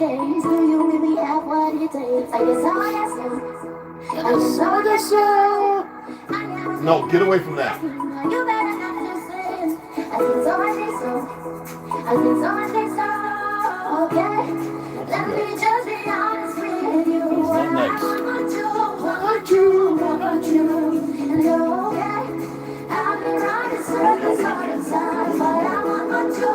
days. Do you really have what it takes? I guess No, get away from that. You better not listen. I think so. Okay, let me just be honest with you. I want you, and you're okay. I've been running circles all the time, but I want you.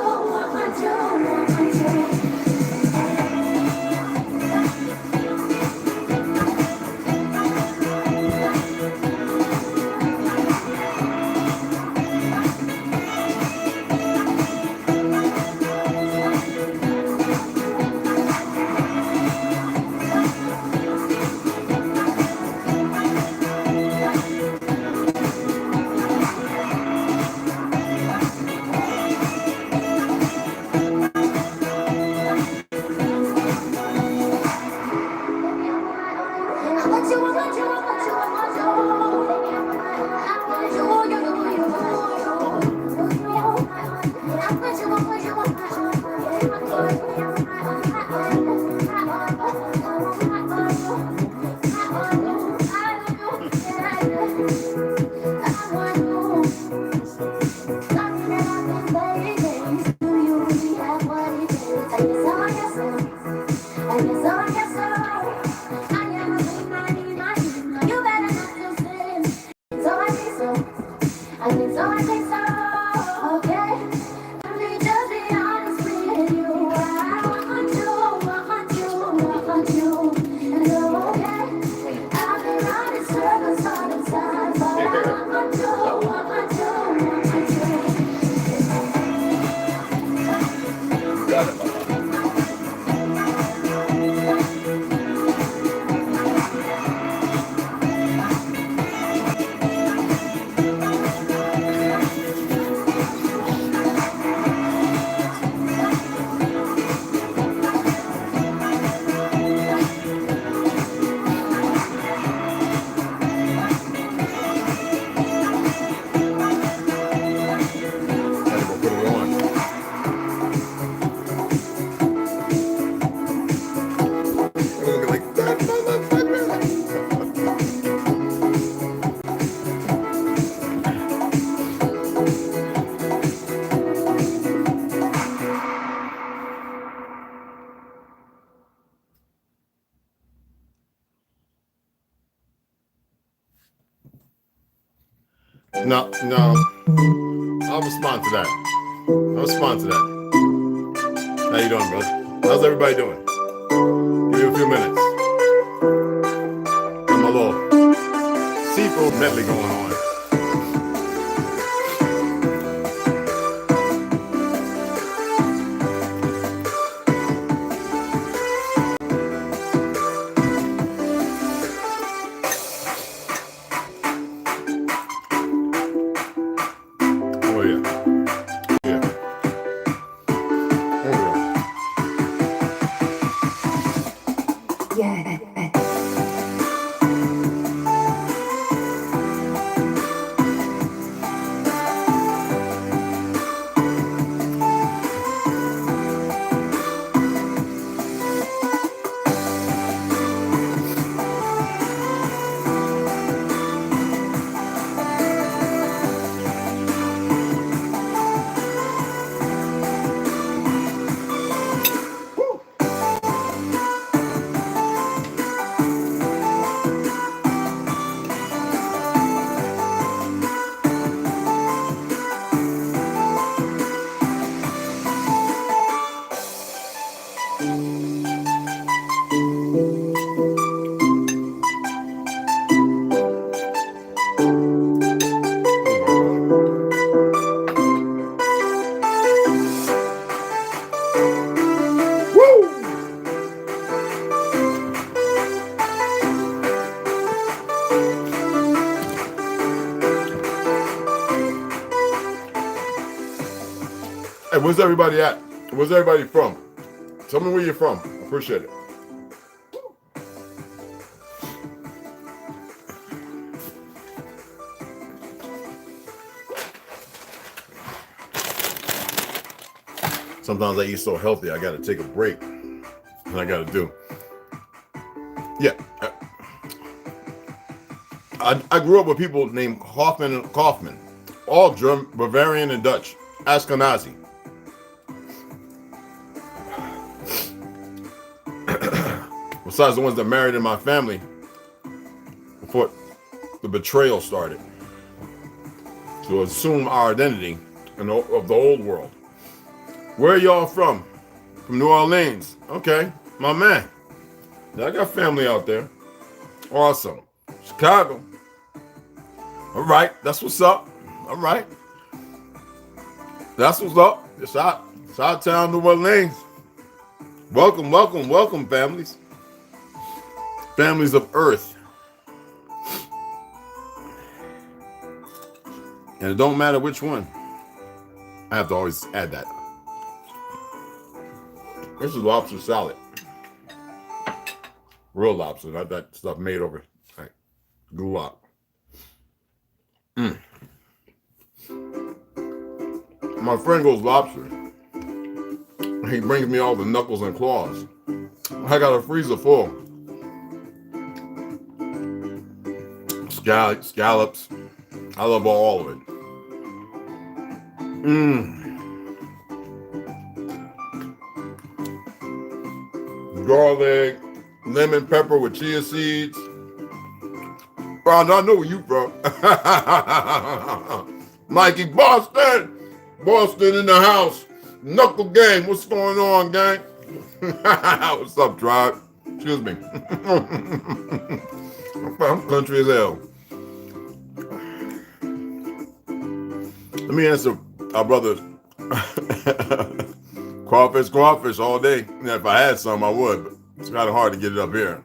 No. I'll respond to that. How you doing, brother? How's everybody doing? Give me a few minutes. Got my little seafood medley going on. Hey, where's everybody at? Where's everybody from? Tell me where you're from. I appreciate it. Sometimes I eat so healthy, I gotta take a break. I got to do. Yeah. I grew up with people named Hoffman and Kaufman, all German, Bavarian, and Dutch, Ashkenazi. Besides the ones that married in my family before the betrayal started, to assume our identity of the old world. Where are y'all from? From New Orleans. Okay, my man. I got family out there. Awesome. Chicago. All right, that's what's up. All right. That's what's up. It's out town, New Orleans. Welcome, welcome, welcome, families. Families of Earth. And it don't matter which one. I have to always add that. This is lobster salad. Real lobster, not that stuff made over like gulag. My friend goes lobster. He brings me all the knuckles and claws. I got a freezer full. Scallops. I love all of it. Garlic, lemon pepper with chia seeds. Bro, I know where you from. Mikey, Boston in the house. Knuckle gang, what's going on, gang? What's up, tribe? Excuse me. I'm country as hell. Let me answer our brother. Crawfish all day. If I had some, I would, but it's kind of hard to get it up here.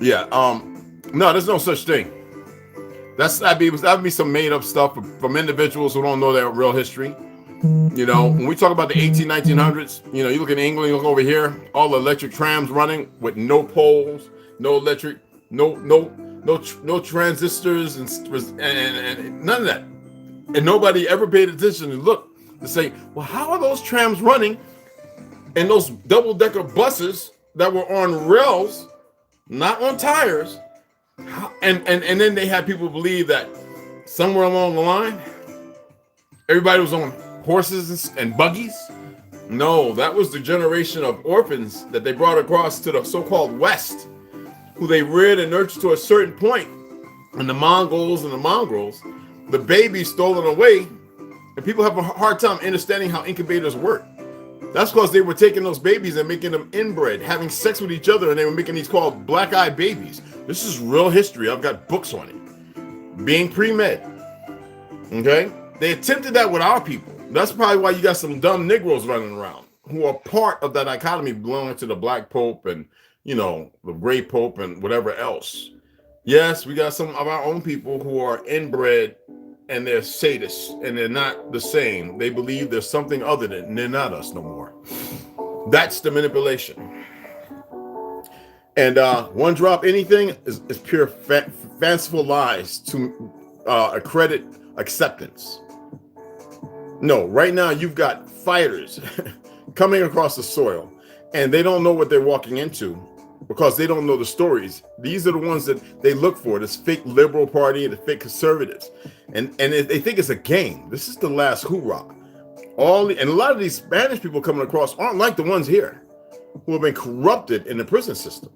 Yeah, no, there's no such thing. That'd be some made up stuff from individuals who don't know their real history. You know, when we talk about the 1900s, you know, you look in England, you look over here, all the electric trams running with no poles, no electric, no transistors and none of that. And nobody ever paid attention to look to say, well, how are those trams running and those double-decker buses that were on rails, not on tires? And then they had people believe that somewhere along the line, everybody was on horses and buggies. No, that was the generation of orphans that they brought across to the so-called West, who they reared and nurtured to a certain point. And the Mongols and the mongrels, the babies stolen away, and people have a hard time understanding how incubators work. That's because they were taking those babies and making them inbred, having sex with each other, and they were making these called black-eyed babies. This is real history. I've got books on it. Being pre-med. Okay? They attempted that with our people. That's probably why you got some dumb Negroes running around who are part of that dichotomy belonging to the black pope and, you know, the gray pope and whatever else. Yes, we got some of our own people who are inbred and they're sadists and they're not the same. They believe there's something other than, and they're not us no more. That's the manipulation. And one drop anything is pure fanciful lies to accredit acceptance. No, right now you've got fighters coming across the soil and they don't know what they're walking into because they don't know the stories. These are the ones that they look for, this fake liberal party and the fake conservatives. And they think it's a game. This is the last hoorah. And a lot of these Spanish people coming across aren't like the ones here who have been corrupted in the prison system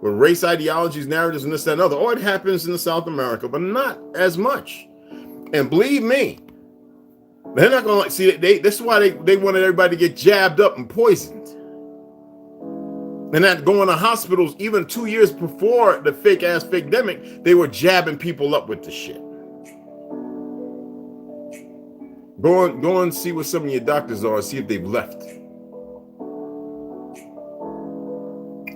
with race ideologies, narratives, and this, that, and other. Oh, it happens in South America, but not as much. And believe me, they're not going to see it. That's why they wanted everybody to get jabbed up and poisoned. And not going to hospitals even 2 years before the fake-ass fake-demic, they were jabbing people up with the shit. Go and see what some of your doctors are and see if they've left.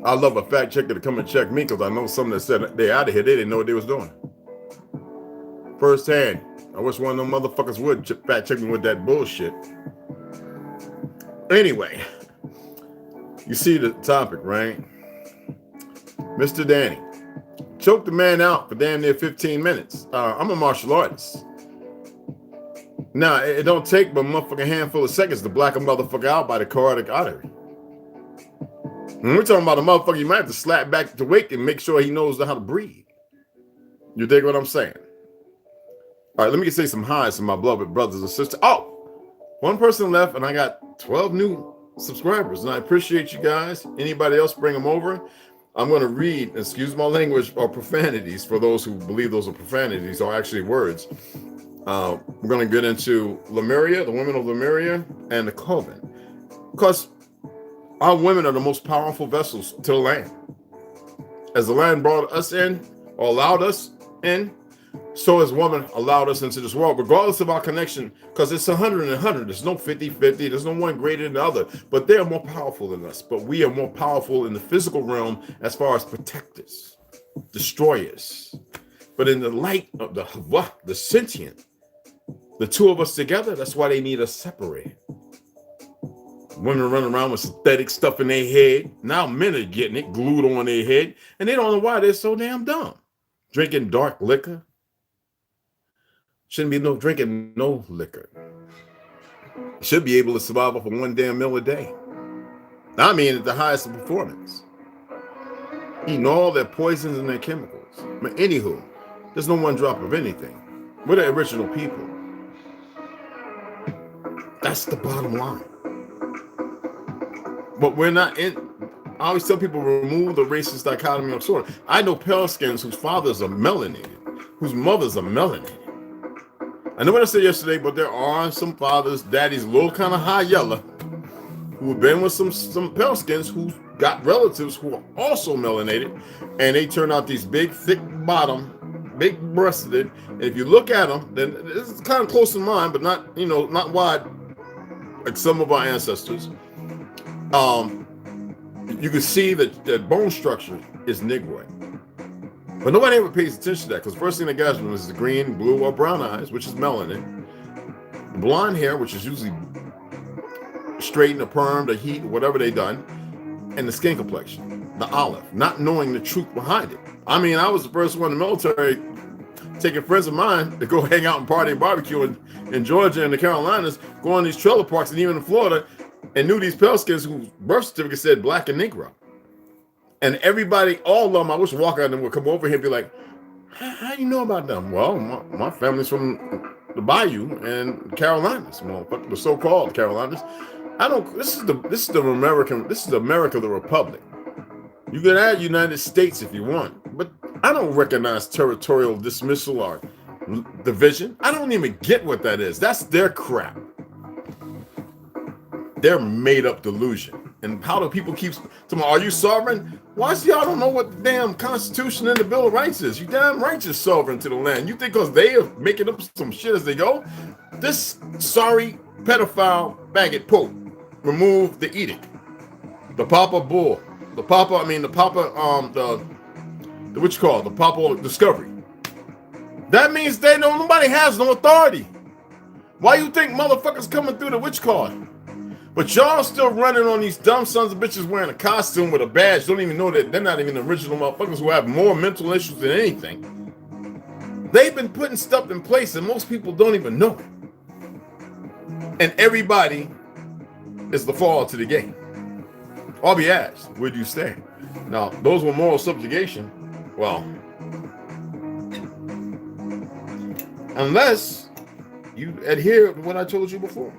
I love a fact checker to come and check me because I know some that said they're out of here. They didn't know what they was doing. Firsthand. I wish one of them motherfuckers would fact check me with that bullshit. Anyway, you see the topic, right? Mr. Danny choked the man out for damn near 15 minutes. I'm a martial artist. Now, it don't take but a motherfucking handful of seconds to black a motherfucker out by the carotid artery. When we're talking about a motherfucker, you might have to slap back to wake and make sure he knows how to breathe. You dig what I'm saying? All right, let me say some highs to my beloved brothers and sisters. Oh, one person left and I got 12 new subscribers, and I appreciate you guys. Anybody else, bring them over. I'm going to read, excuse my language, or profanities for those who believe those are profanities or actually words. We're going to get into Lemuria, the women of Lemuria, and the Coven. Because our women are the most powerful vessels to the land. As the land brought us in, or allowed us in, so as women allowed us into this world, regardless of our connection, because it's 100 and 100. There's no 50-50. There's no one greater than the other. But they are more powerful than us. But we are more powerful in the physical realm as far as protectors, destroyers. But in the light of the sentient, the two of us together, that's why they need us separated. Women run around with synthetic stuff in their head. Now men are getting it glued on their head, and they don't know why they're so damn dumb. Drinking dark liquor. Shouldn't be no drinking no liquor. Should be able to survive off of one damn meal a day. I mean, at the highest of performance. Eating all their poisons and their chemicals. But anywho, there's no one drop of anything. We're the original people. That's the bottom line. But we're not in. I always tell people, remove the racist dichotomy of sort. I know pale skins whose fathers are melanated, whose mothers are melanated. I know what I said yesterday, but there are some fathers, daddies, a little kind of high yellow, who have been with some pale skins who got relatives who are also melanated, and they turn out these big, thick bottom, big breasted. And if you look at them, then this is kind of close in mine, but not, not wide like some of our ancestors. You can see that the bone structure is Negroid. But nobody ever pays attention to that, because first thing they got is the green, blue, or brown eyes, which is melanin. Blonde hair, which is usually straightened or permed or heat, whatever they done. And the skin complexion, the olive, not knowing the truth behind it. I mean, I was the first one in the military taking friends of mine to go hang out and party and barbecue in Georgia and the Carolinas, go on these trailer parks and even in Florida, and knew these pale skins whose birth certificate said black and Negro. And everybody, all of them, I wish walk out and would come over here and be like, how do you know about them? Well, my family's from the Bayou and Carolinas. Well, the so-called Carolinas. This is America, the Republic. You can add United States if you want, but I don't recognize territorial dismissal or division. I don't even get what that is. That's their crap. Their made-up delusion. And how do people keep telling, are you sovereign? Why y'all don't know what the damn Constitution and the Bill of Rights is? You damn right you're sovereign to the land. You think because they are making up some shit as they go? This sorry pedophile faggot pope removed the edict. The Papa Bull. The Papa Discovery. That means nobody has no authority. Why you think motherfuckers coming through the witch card? But y'all still running on these dumb sons of bitches wearing a costume with a badge, don't even know that they're not even the original motherfuckers who have more mental issues than anything. They've been putting stuff in place and most people don't even know it. And everybody is the fall to the game. I'll be asked, where do you stand? Now, those with moral subjugation, well, unless you adhere to what I told you before.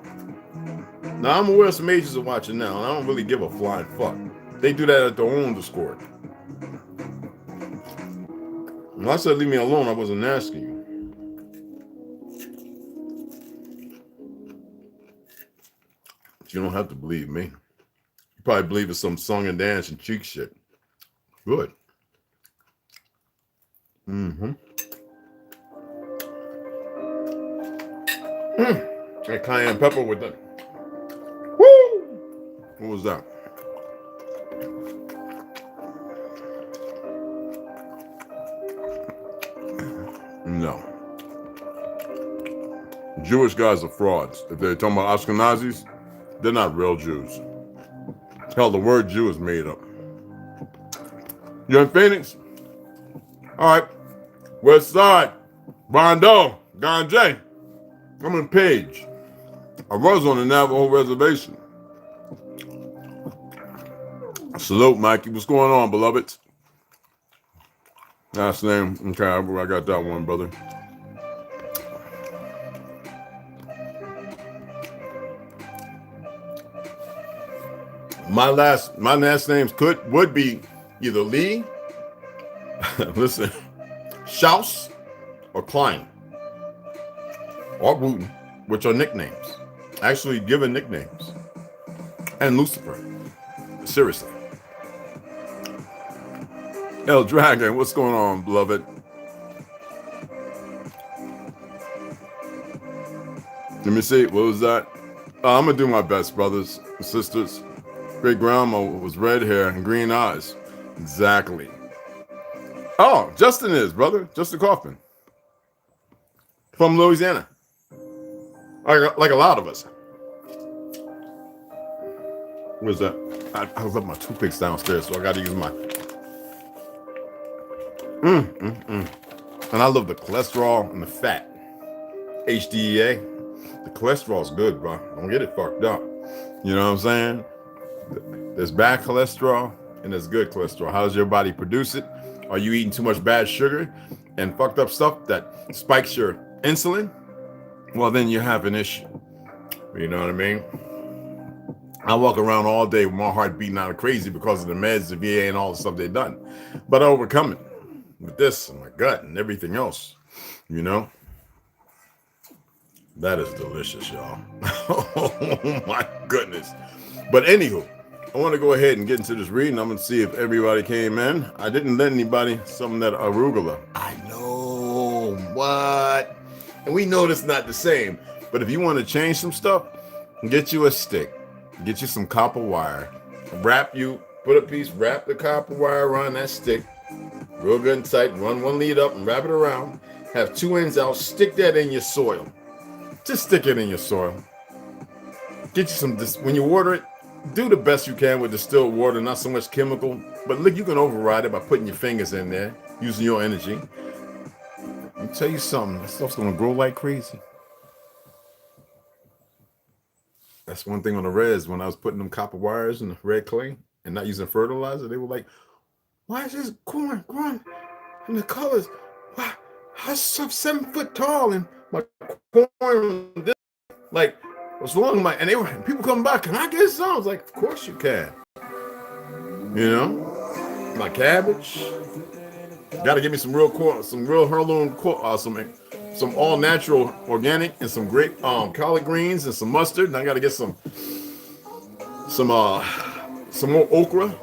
Now, I'm aware some ages are watching now, and I don't really give a flying fuck. They do that at their own discord. When I said leave me alone, I wasn't asking you. You don't have to believe me. You probably believe it's some song and dance and cheek shit. Good. That cayenne pepper with that. Woo! What was that? No. Jewish guys are frauds. If they're talking about Ashkenazis, they're not real Jews. Hell, the word Jew is made up. You're in Phoenix? All right. West Side. Bondo. Ganje. I'm in Page. I was on the Navajo reservation. Salute, Mikey. What's going on, beloved? Last name. Okay, I got that one, brother. My last names would be either Lee, listen, Schaus, or Klein, or Wooten, which are nicknames. Actually given nicknames. And Lucifer. Seriously. El Dragon, what's going on, beloved? Let me see, what was that? I'm gonna do my best, brothers and sisters. Great grandma was red hair and green eyes. Exactly. Oh, Justin is, brother. Justin Kaufman. From Louisiana. Like a lot of us. Where's that? I left my toothpicks downstairs, so I got to use my... And I love the cholesterol and the fat. HDEA. The cholesterol's good, bro. Don't get it fucked up. You know what I'm saying? There's bad cholesterol and there's good cholesterol. How does your body produce it? Are you eating too much bad sugar and fucked up stuff that spikes your insulin? Well, then you have an issue. You know what I mean? I walk around all day with my heart beating out of crazy because of the meds, the VA, and all the stuff they've done. But I overcome it with this and my gut and everything else. You know? That is delicious, y'all. Oh my goodness. But anywho, I want to go ahead and get into this reading. I'm going to see if everybody came in. I didn't let anybody some of that arugula. I know. What? And we know it's not the same. But if you want to change some stuff, get you a stick. Get you some copper wire. Wrap the copper wire around that stick. Real good and tight. Run one lead up and wrap it around. Have two ends out. Stick that in your soil. Just stick it in your soil. Get you some, when you water it, do the best you can with distilled water, not so much chemical. But look, you can override it by putting your fingers in there, using your energy. Let me tell you something, that stuff's gonna grow like crazy. That's one thing on the reds. When I was putting them copper wires in the red clay and not using fertilizer, they were like, why is this corn growing in the colors? Why? I'm 7 foot tall and my corn, this, like, what's wrong with and people come by, can I get some? I was like, of course you can. You know, my cabbage. Got to give me some real heirloom, some all natural organic, and some great collard greens and some mustard. And I got to get some more okra.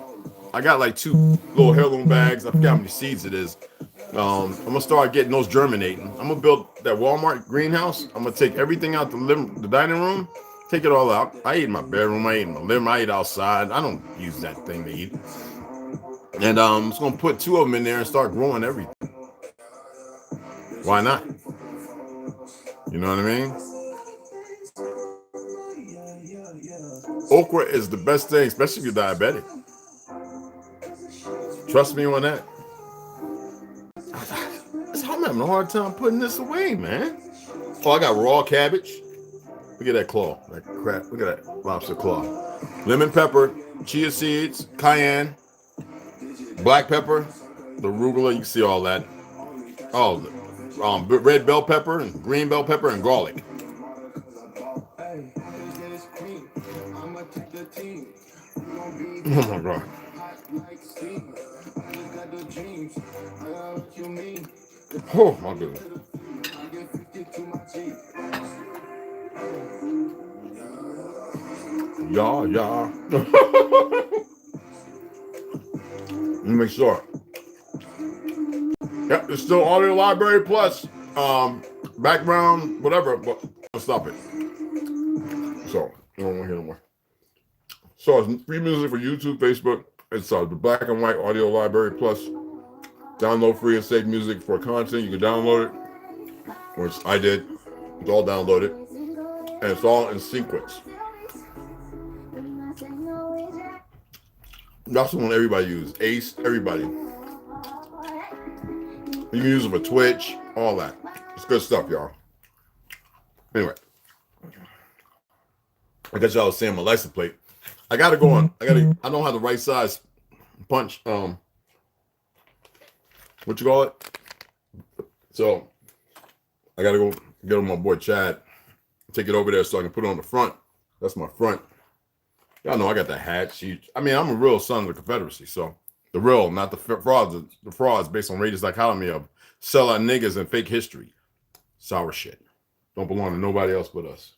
I got like 2 little heirloom bags. I forgot how many seeds it is. I'm gonna start getting those germinating. I'm gonna build that Walmart greenhouse. I'm gonna take everything out the dining room, take it all out. I eat in my bedroom, I eat in my living room, I eat outside. I don't use that thing to eat. And I'm just gonna put 2 of them in there and start growing everything. Why not? You know what I mean? Okra is the best thing, especially if you're diabetic. Trust me on that. I'm having a hard time putting this away, man. Oh, I got raw cabbage. Look at that claw. That crap. Look at that lobster claw. Lemon pepper, chia seeds, cayenne, black pepper, the arugula. You can see all that. Oh, red bell pepper and green bell pepper and garlic. Oh my God. Oh my goodness. Yeah. Let me make sure. Yep, it's still Audio Library Plus. Background, whatever, but I'll stop it. So, I don't want to hear no more. So it's free music for YouTube, Facebook. It's the Black and White Audio Library Plus. Download free and save music for content. You can download it, which I did. It's all downloaded. And it's all in sequence. That's the one everybody uses. Ace, everybody. You can use it for Twitch, all that. It's good stuff, y'all. Anyway, I guess y'all was saying my license plate. I gotta go on. I don't have the right size punch. What you call it? So I gotta go get on my boy Chad, take it over there so I can put it on the front. That's my front. Y'all know I got that hat. I'm a real son of the Confederacy, so the real, not the frauds. The frauds based on racist dichotomy of sellout niggas and fake history. Sour shit. Don't belong to nobody else but us.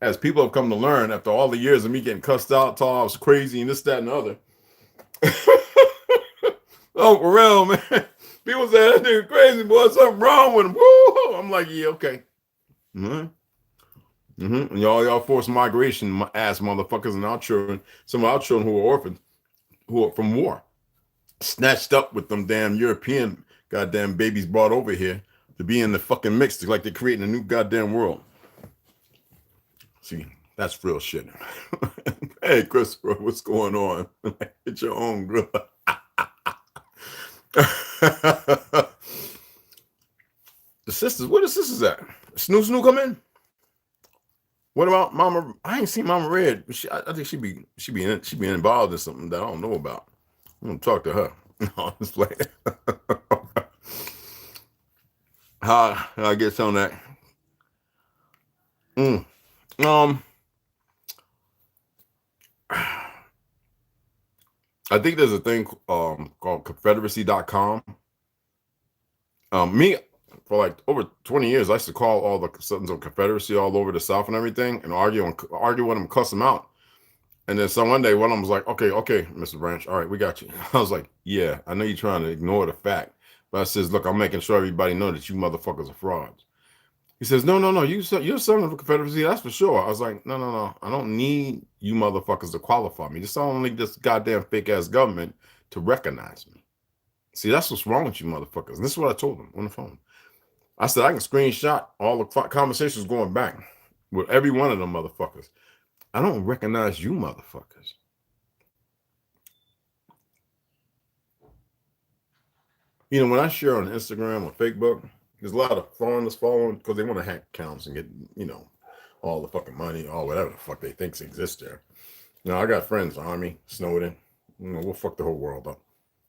As people have come to learn after all the years of me getting cussed out, told I was crazy and this, that, and the other. Oh, for real, man. People say that nigga crazy, boy. Something wrong with him. Woo! I'm like, yeah, okay. And y'all forced migration, ass motherfuckers, and our children, some of our children who are orphans, who are from war, snatched up with them damn European goddamn babies brought over here to be in the fucking mix, like they're creating a new goddamn world. See, that's real shit. Hey, Christopher, what's going on? It's your own girl. The sisters, where the sisters at? Snoo come in? What about Mama? I ain't seen Mama Red. I think she be involved in something that I don't know about. I'm gonna talk to her. No, it's like how I get on that. I think there's a thing called Confederacy.com. Me, for like over 20 years, I used to call all the sons of Confederacy all over the South and everything and argue with them, cuss them out. And then one day, one of them was like, okay, Mr. Branch, all right, we got you. I was like, yeah, I know you're trying to ignore the fact. But I says, look, I'm making sure everybody know that you motherfuckers are frauds. He says, no, you're son of a Confederacy, that's for sure. I was like, no, I don't need you motherfuckers to qualify me. Just don't need this goddamn fake ass government to recognize me. See, that's what's wrong with you motherfuckers. And this is what I told them on the phone. I said, I can screenshot all the conversations going back with every one of them motherfuckers. I don't recognize you motherfuckers. You know, when I share on Instagram or Facebook, there's a lot of foreigners following because they want to hack accounts and get, you know, all the fucking money, all whatever the fuck they think exists there. Now, I got friends, Army, Snowden. You know, we'll fuck the whole world up.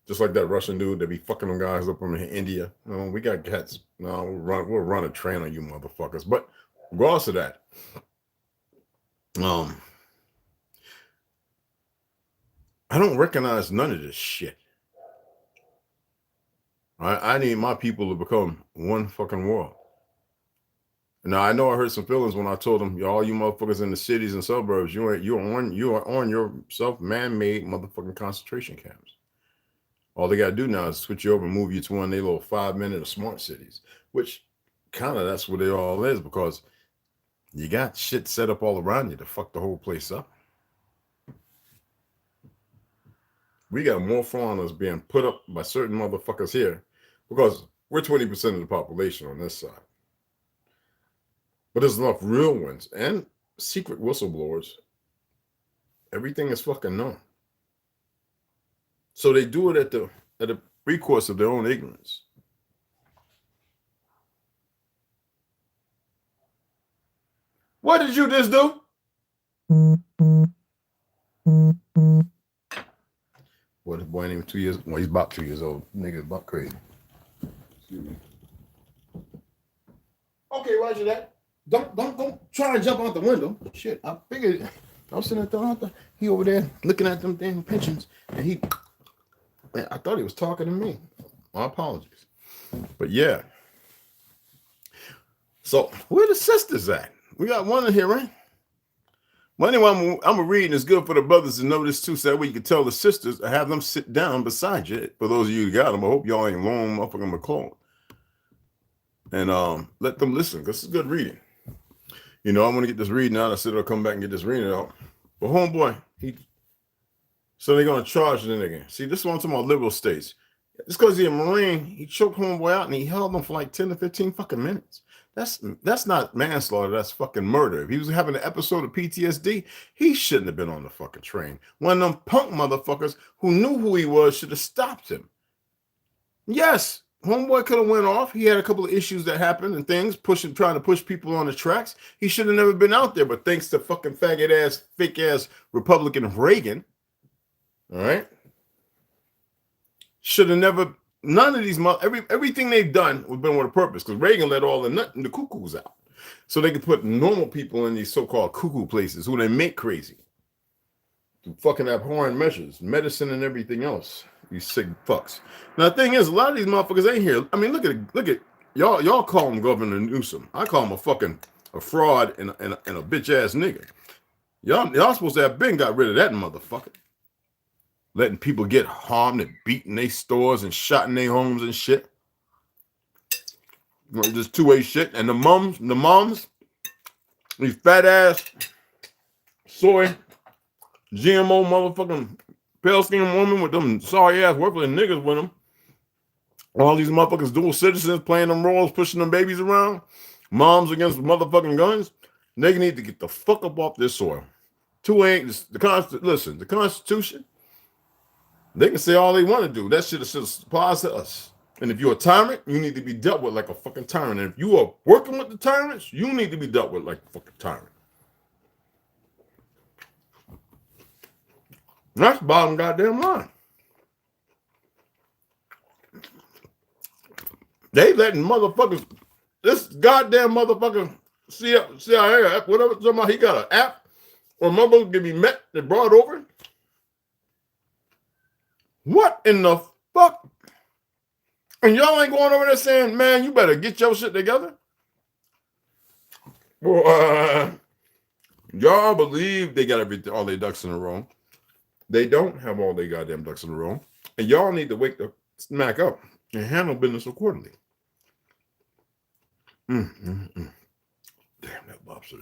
Just like that Russian dude that be fucking them guys up in India. You know, we got cats. No, we'll run a train on you motherfuckers. But regardless of that, I don't recognize none of this shit. I need my people to become one fucking world. Now I know I hurt some feelings when I told them, all you motherfuckers in the cities and suburbs, you are on your self-man-made motherfucking concentration camps. All they gotta do now is switch you over and move you to one of their little 5-minute or smart cities, which kind of that's what it all is, because you got shit set up all around you to fuck the whole place up. We got more foreigners being put up by certain motherfuckers here because we're 20% of the population on this side. But there's enough real ones and secret whistleblowers. Everything is fucking known. So they do it at the recourse of their own ignorance. What did you just do? What, the boy ain't even 2 years? Well, he's about 2 years old. Nigga, about crazy. Excuse me. Okay, Roger that. Don't try and jump out the window. Shit, I figured. I was sitting there, he over there looking at them damn pensions, and I thought he was talking to me. My apologies. But yeah. So where the sisters at? We got one in here, right? Well, anyway, I'm reading. It's good for the brothers to know this too, so that way you can tell the sisters or have them sit down beside you. For those of you who got them, I hope y'all ain't lone motherfucking McClone. And let them listen, because it's good reading. You know, I'm gonna get this reading out. I said I'll come back and get this reading out. But homeboy, so they're gonna charge the nigga. See, this is what I'm talking about, liberal states. Just because he's a Marine, he choked homeboy out and he held him for like 10 to 15 fucking minutes. That's not manslaughter, that's fucking murder. If he was having an episode of PTSD, he shouldn't have been on the fucking train. One of them punk motherfuckers who knew who he was should have stopped him. Yes, homeboy could have went off. He had a couple of issues that happened and things, trying to push people on the tracks. He should have never been out there, but thanks to fucking faggot ass, fake ass Republican Reagan, all right, should have never. None of these everything they've done was been with a purpose, because Reagan let all the cuckoos out, so they could put normal people in these so-called cuckoo places who they make crazy. Fucking abhorrent measures, medicine and everything else. You sick fucks. Now the thing is, a lot of these motherfuckers ain't here. I mean, look at y'all. Y'all call him Governor Newsom. I call him a fraud and a bitch ass nigga. Y'all supposed to have been got rid of that motherfucker. Letting people get harmed and beaten their stores and shot in their homes and shit. Just two-way shit. And the moms, these fat ass soy GMO motherfucking pale skinned woman with them sorry ass worthless niggas with them. All these motherfuckers dual citizens playing them roles, pushing them babies around. Moms against motherfucking guns. They need to get the fuck up off this soil. The Constitution. They can say all they want to do. That shit applies to us. And if you're a tyrant, you need to be dealt with like a fucking tyrant. And if you are working with the tyrants, you need to be dealt with like a fucking tyrant. That's the bottom goddamn line. They letting motherfuckers, this goddamn motherfucker, CIA, whatever, somebody, he got an app or motherfucker can be met, they brought over. What in the fuck? And y'all ain't going over there saying, man, you better get your shit together? Well, y'all believe they got all their ducks in a row. They don't have all their goddamn ducks in a row. And y'all need to wake the smack up and handle business accordingly. Damn, that lobster.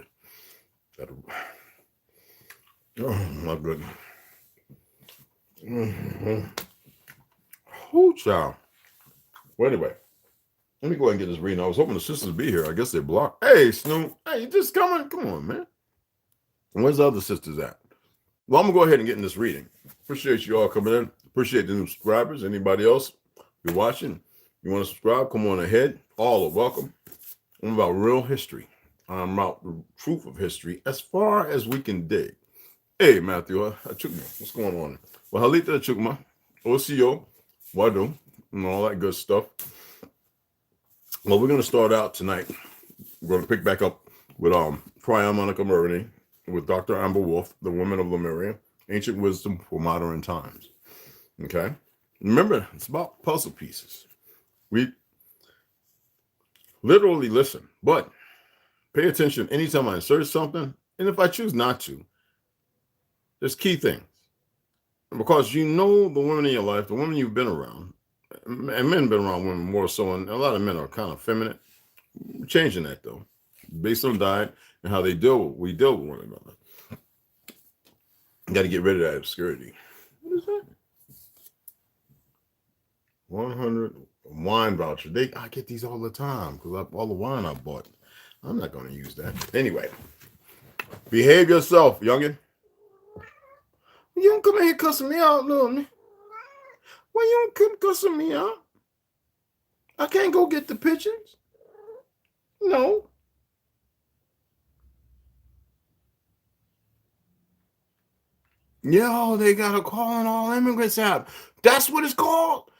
Oh, my goodness. Whoo, child. Well, anyway, let me go ahead and get this reading. I was hoping the sisters would be here. I guess they're blocked. Hey, Snoop. Hey, you just coming? Come on, man. And where's the other sisters at? Well, I'm going to go ahead and get in this reading. Appreciate you all coming in. Appreciate the new subscribers. Anybody else you're watching, you want to subscribe, come on ahead. All are welcome. I'm about real history. I'm about the truth of history as far as we can dig. Hey, Matthew, Achukma, what's going on? Well, Halita Achukma, OCO, Wadu, and all that good stuff. Well, we're going to start out tonight. We're going to pick back up with Priya Monica Murray, with Dr. Amber Wolf, The Women of Lemuria, Ancient Wisdom for Modern Times. Okay? Remember, it's about puzzle pieces. We literally listen, but pay attention anytime I insert something, and if I choose not to, there's key things. Because you know the women in your life, the women you've been around, and men been around women more so, and a lot of men are kind of feminine. We're changing that, though, based on diet and how we deal with one another. You got to get rid of that obscurity. What is that? 100 wine voucher. I get these all the time because all the wine I bought. I'm not going to use that. Anyway, behave yourself, youngin. You don't come in here cussing me out, little man. Why you don't come cussing me out? I can't go get the pigeons. No. Yo, they got to call all immigrants out. That's what it's called?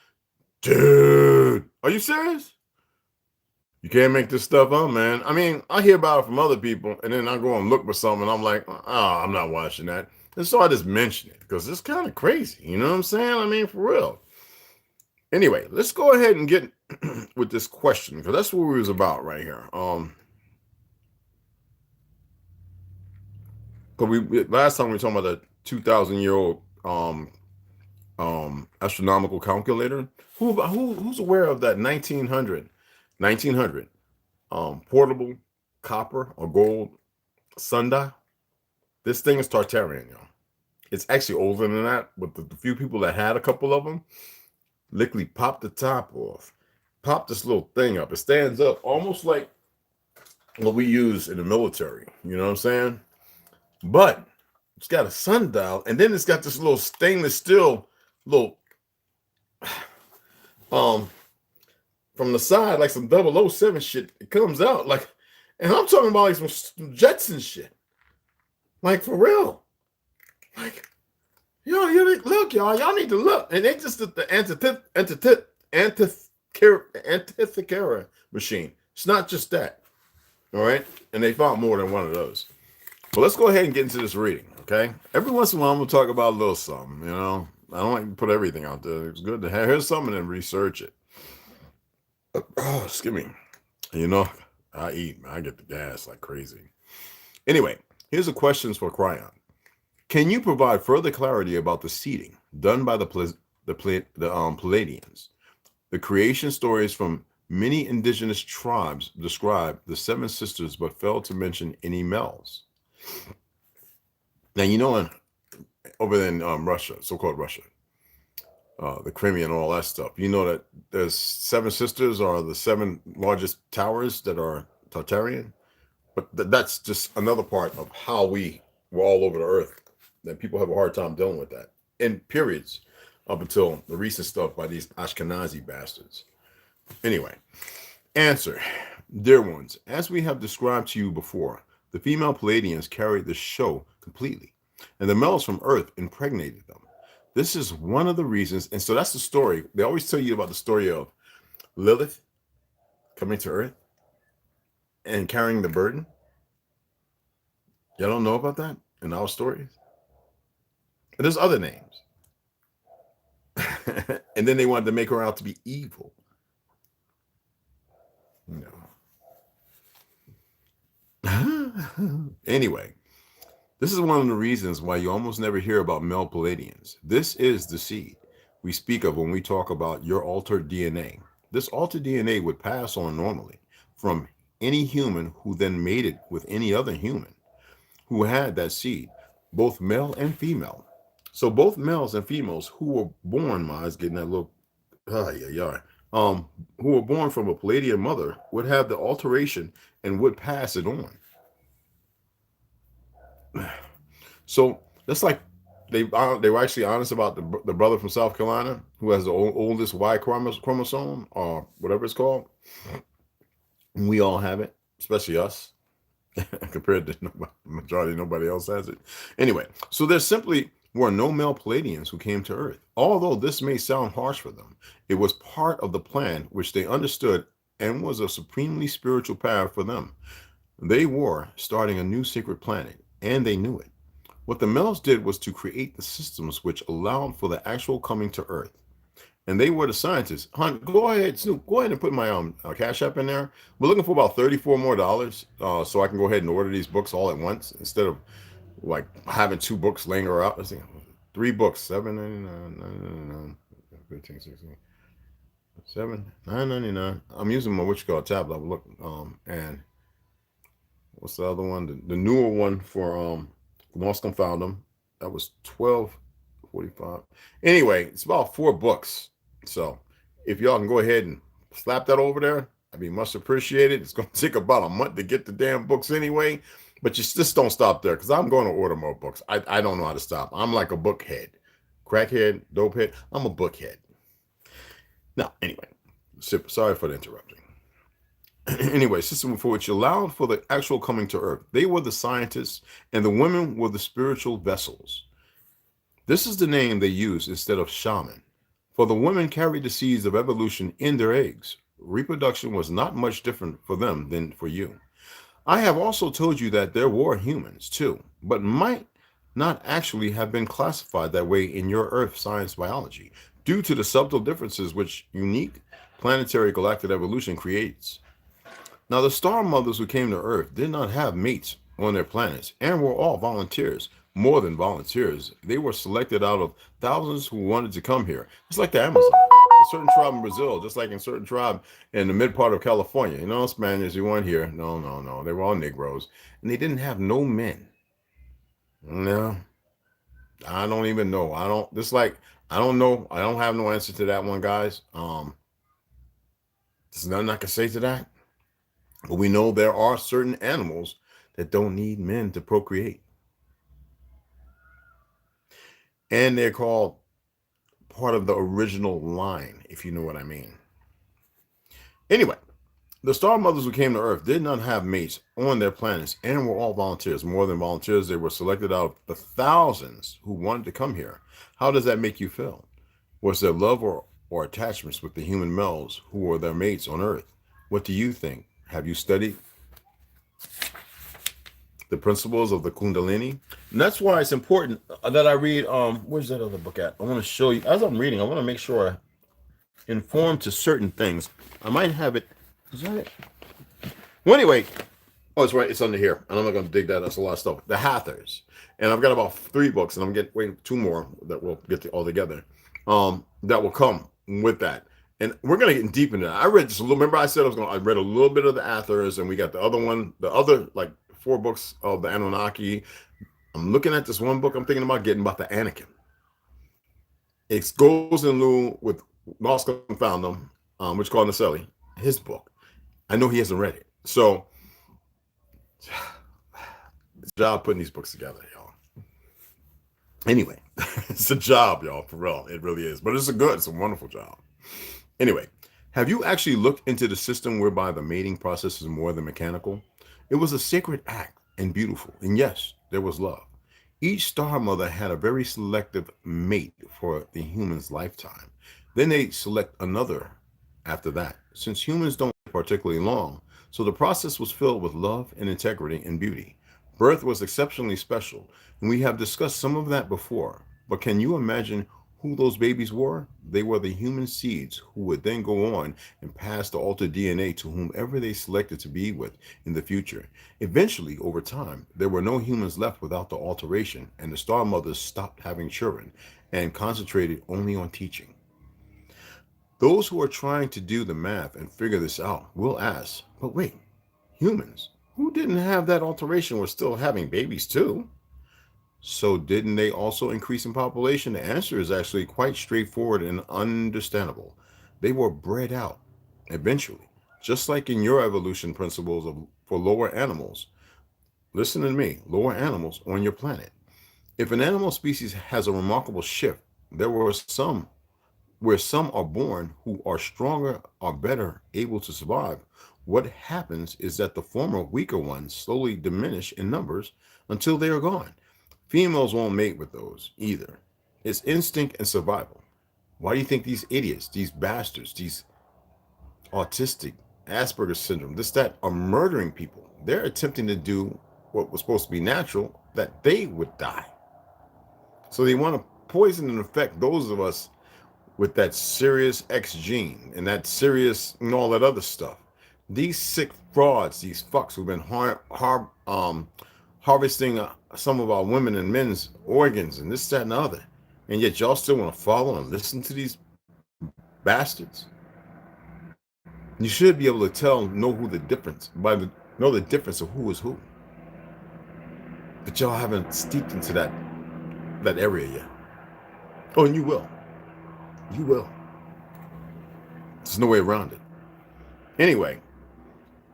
Dude, are you serious? You can't make this stuff up, man. I mean, I hear about it from other people, and then I go and look for something, and I'm like, oh, I'm not watching that. And so I just mention it, because it's kind of crazy. You know what I'm saying? I mean, for real. Anyway, let's go ahead and get with this question, because that's what we was about right here. Because last time we were talking about the 2,000-year-old astronomical calculator. Who's aware of that 1900 portable copper or gold sundial? This thing is Tartarian, y'all. It's actually older than that, but the few people that had a couple of them literally popped the top off, popped this little thing up. It stands up almost like what we use in the military. You know what I'm saying? But it's got a sundial, and then it's got this little stainless steel little from the side, like some 007 shit. It comes out like, and I'm talking about like some Jetson shit. Like for real. Like, look, y'all need to look. And they just did the Antikythera machine. It's not just that. All right. And they found more than one of those. But let's go ahead and get into this reading. Okay. Every once in a while, I'm going to talk about a little something, you know. I don't like to put everything out there. It's good to have here's something and research it. Oh, excuse me. You know, I eat, I get the gas like crazy. Anyway, here's the questions for Cryon. Can you provide further clarity about the seeding done by the Pleiadians? The creation stories from many indigenous tribes describe the 7 sisters, but fail to mention any males. Now, you know, over there in Russia, so-called Russia, the Crimea and all that stuff, you know that there's 7 sisters are the 7 largest towers that are Tartarian. But that's just another part of how we were all over the earth. That people have a hard time dealing with that in periods up until the recent stuff by these Ashkenazi bastards. Anyway, answer. Dear ones, as we have described to you before, the female Pleiadians carried the show completely, and the males from Earth impregnated them. This is one of the reasons, and so that's the story. They always tell you about the story of Lilith coming to Earth and carrying the burden. Y'all don't know about that in our stories? And there's other names. And then they wanted to make her out to be evil. No. Anyway, this is one of the reasons why you almost never hear about male Pleiadians. This is the seed we speak of when we talk about your altered DNA. This altered DNA would pass on normally from any human who then mated with any other human who had that seed, both male and female. So both males and females who were born, Ma's getting that little, who were born from a Pleiadian mother would have the alteration and would pass it on. So that's like they were actually honest about the brother from South Carolina who has the oldest Y chromosome or whatever it's called. And we all have it, especially us. Compared to nobody else has it. Anyway, so there simply were no male Pleiadians who came to Earth. Although this may sound harsh for them, it was part of the plan which they understood and was a supremely spiritual path for them. They were starting a new sacred planet, and they knew it. What the males did was to create the systems which allowed for the actual coming to Earth. And they were the scientists. Hunt, go ahead, Snoop, go ahead and put my Cashapp in there. We're looking for about $34 more, so I can go ahead and order these books all at once instead of like having 2 books laying around. Let's see, 3 books, $7.99, 15, 16, $9.99. I'm using my tablet. I'll look, and what's the other one? The newer one for Lost and Found Them. That was $12.45. Anyway, it's about 4 books. So if y'all can go ahead and slap that over there, I'd be much appreciated. It's going to take about a month to get the damn books anyway, but you just don't stop there because I'm going to order more books. I don't know how to stop. I'm like a bookhead, crackhead, dopehead. I'm a bookhead. Now, anyway, sorry for the interrupting. Anyway, system for which allowed for the actual coming to Earth. They were the scientists and the women were the spiritual vessels. This is the name they used instead of shaman. For the women carried the seeds of evolution in their eggs. Reproduction was not much different for them than for you. I have also told you that there were humans too, but might not actually have been classified that way in your Earth science biology due to the subtle differences which unique planetary galactic evolution creates. Now, the star mothers who came to Earth did not have mates on their planets and were all volunteers. More than volunteers, they were selected out of thousands who wanted to come here. It's like the Amazon, a certain tribe in Brazil, just like in a certain tribe in the mid part of California. You know, Spaniards, you weren't here. No. They were all Negroes. And they didn't have no men. No, I don't even know. I don't know. I don't have no answer to that one, guys. There's nothing I can say to that. But we know there are certain animals that don't need men to procreate. And they're called part of the original line, if you know what I mean. Anyway, the star mothers who came to Earth did not have mates on their planets and were all volunteers. More than volunteers, they were selected out of the thousands who wanted to come here. How does that make you feel? Was there love or attachments with the human males who were their mates on Earth? What do you think? Have you studied the principles of the Kundalini? And that's why it's important that I read, where's that other book at? I want to show you, as I'm reading, I want to make sure I inform to certain things. I might have it, is that it? Well, anyway, oh, it's right, it's under here, and I'm not going to dig that, that's a lot of stuff. The Hathors, and I've got about 3 books, and I'm waiting 2 more that we'll get all together, that will come with that. And we're going to get deep into that. I read just a little, remember I said I read a little bit of the Athors, and we got the other like 4 books of the Anunnaki. I'm looking at this one book I'm thinking about getting about the Anakin. It goes in lieu with Lost and Found Them, which called Zelle, his book. I know he hasn't read it. So it's a job putting these books together, y'all. Anyway, it's a job, y'all, for real. It really is. But it's a wonderful job. Anyway, have you actually looked into the system whereby the mating process is more than mechanical? It was a sacred act and beautiful. And yes, there was love. Each star mother had a very selective mate for the human's lifetime. Then they select another after that, since humans don't live particularly long. So the process was filled with love and integrity and beauty. Birth was exceptionally special, and we have discussed some of that before. But can you imagine who those babies were? They were the human seeds who would then go on and pass the altered DNA to whomever they selected to be with in the future. Eventually, over time, there were no humans left without the alteration, and the star mothers stopped having children and concentrated only on teaching. Those who are trying to do the math and figure this out will ask, but wait, humans who didn't have that alteration were still having babies too? So didn't they also increase in population? The answer is actually quite straightforward and understandable. They were bred out eventually, just like in your evolution principles for lower animals. Listen to me, lower animals on your planet. If an animal species has a remarkable shift, there were some where some are born who are stronger or better able to survive. What happens is that the former weaker ones slowly diminish in numbers until they are gone. Females won't mate with those either. It's instinct and survival. Why do you think these idiots, these bastards, these autistic, Asperger's syndrome, that, are murdering people? They're attempting to do what was supposed to be natural, that they would die. So they want to poison and affect those of us with that serious X gene and that serious and all that other stuff. These sick frauds, these fucks who've been harvesting some of our women and men's organs and this, that, and the other. And yet y'all still want to follow and listen to these bastards? You should be able to know the difference of who is who. But y'all haven't steeped into that area yet. Oh, and you will. You will. There's no way around it. Anyway,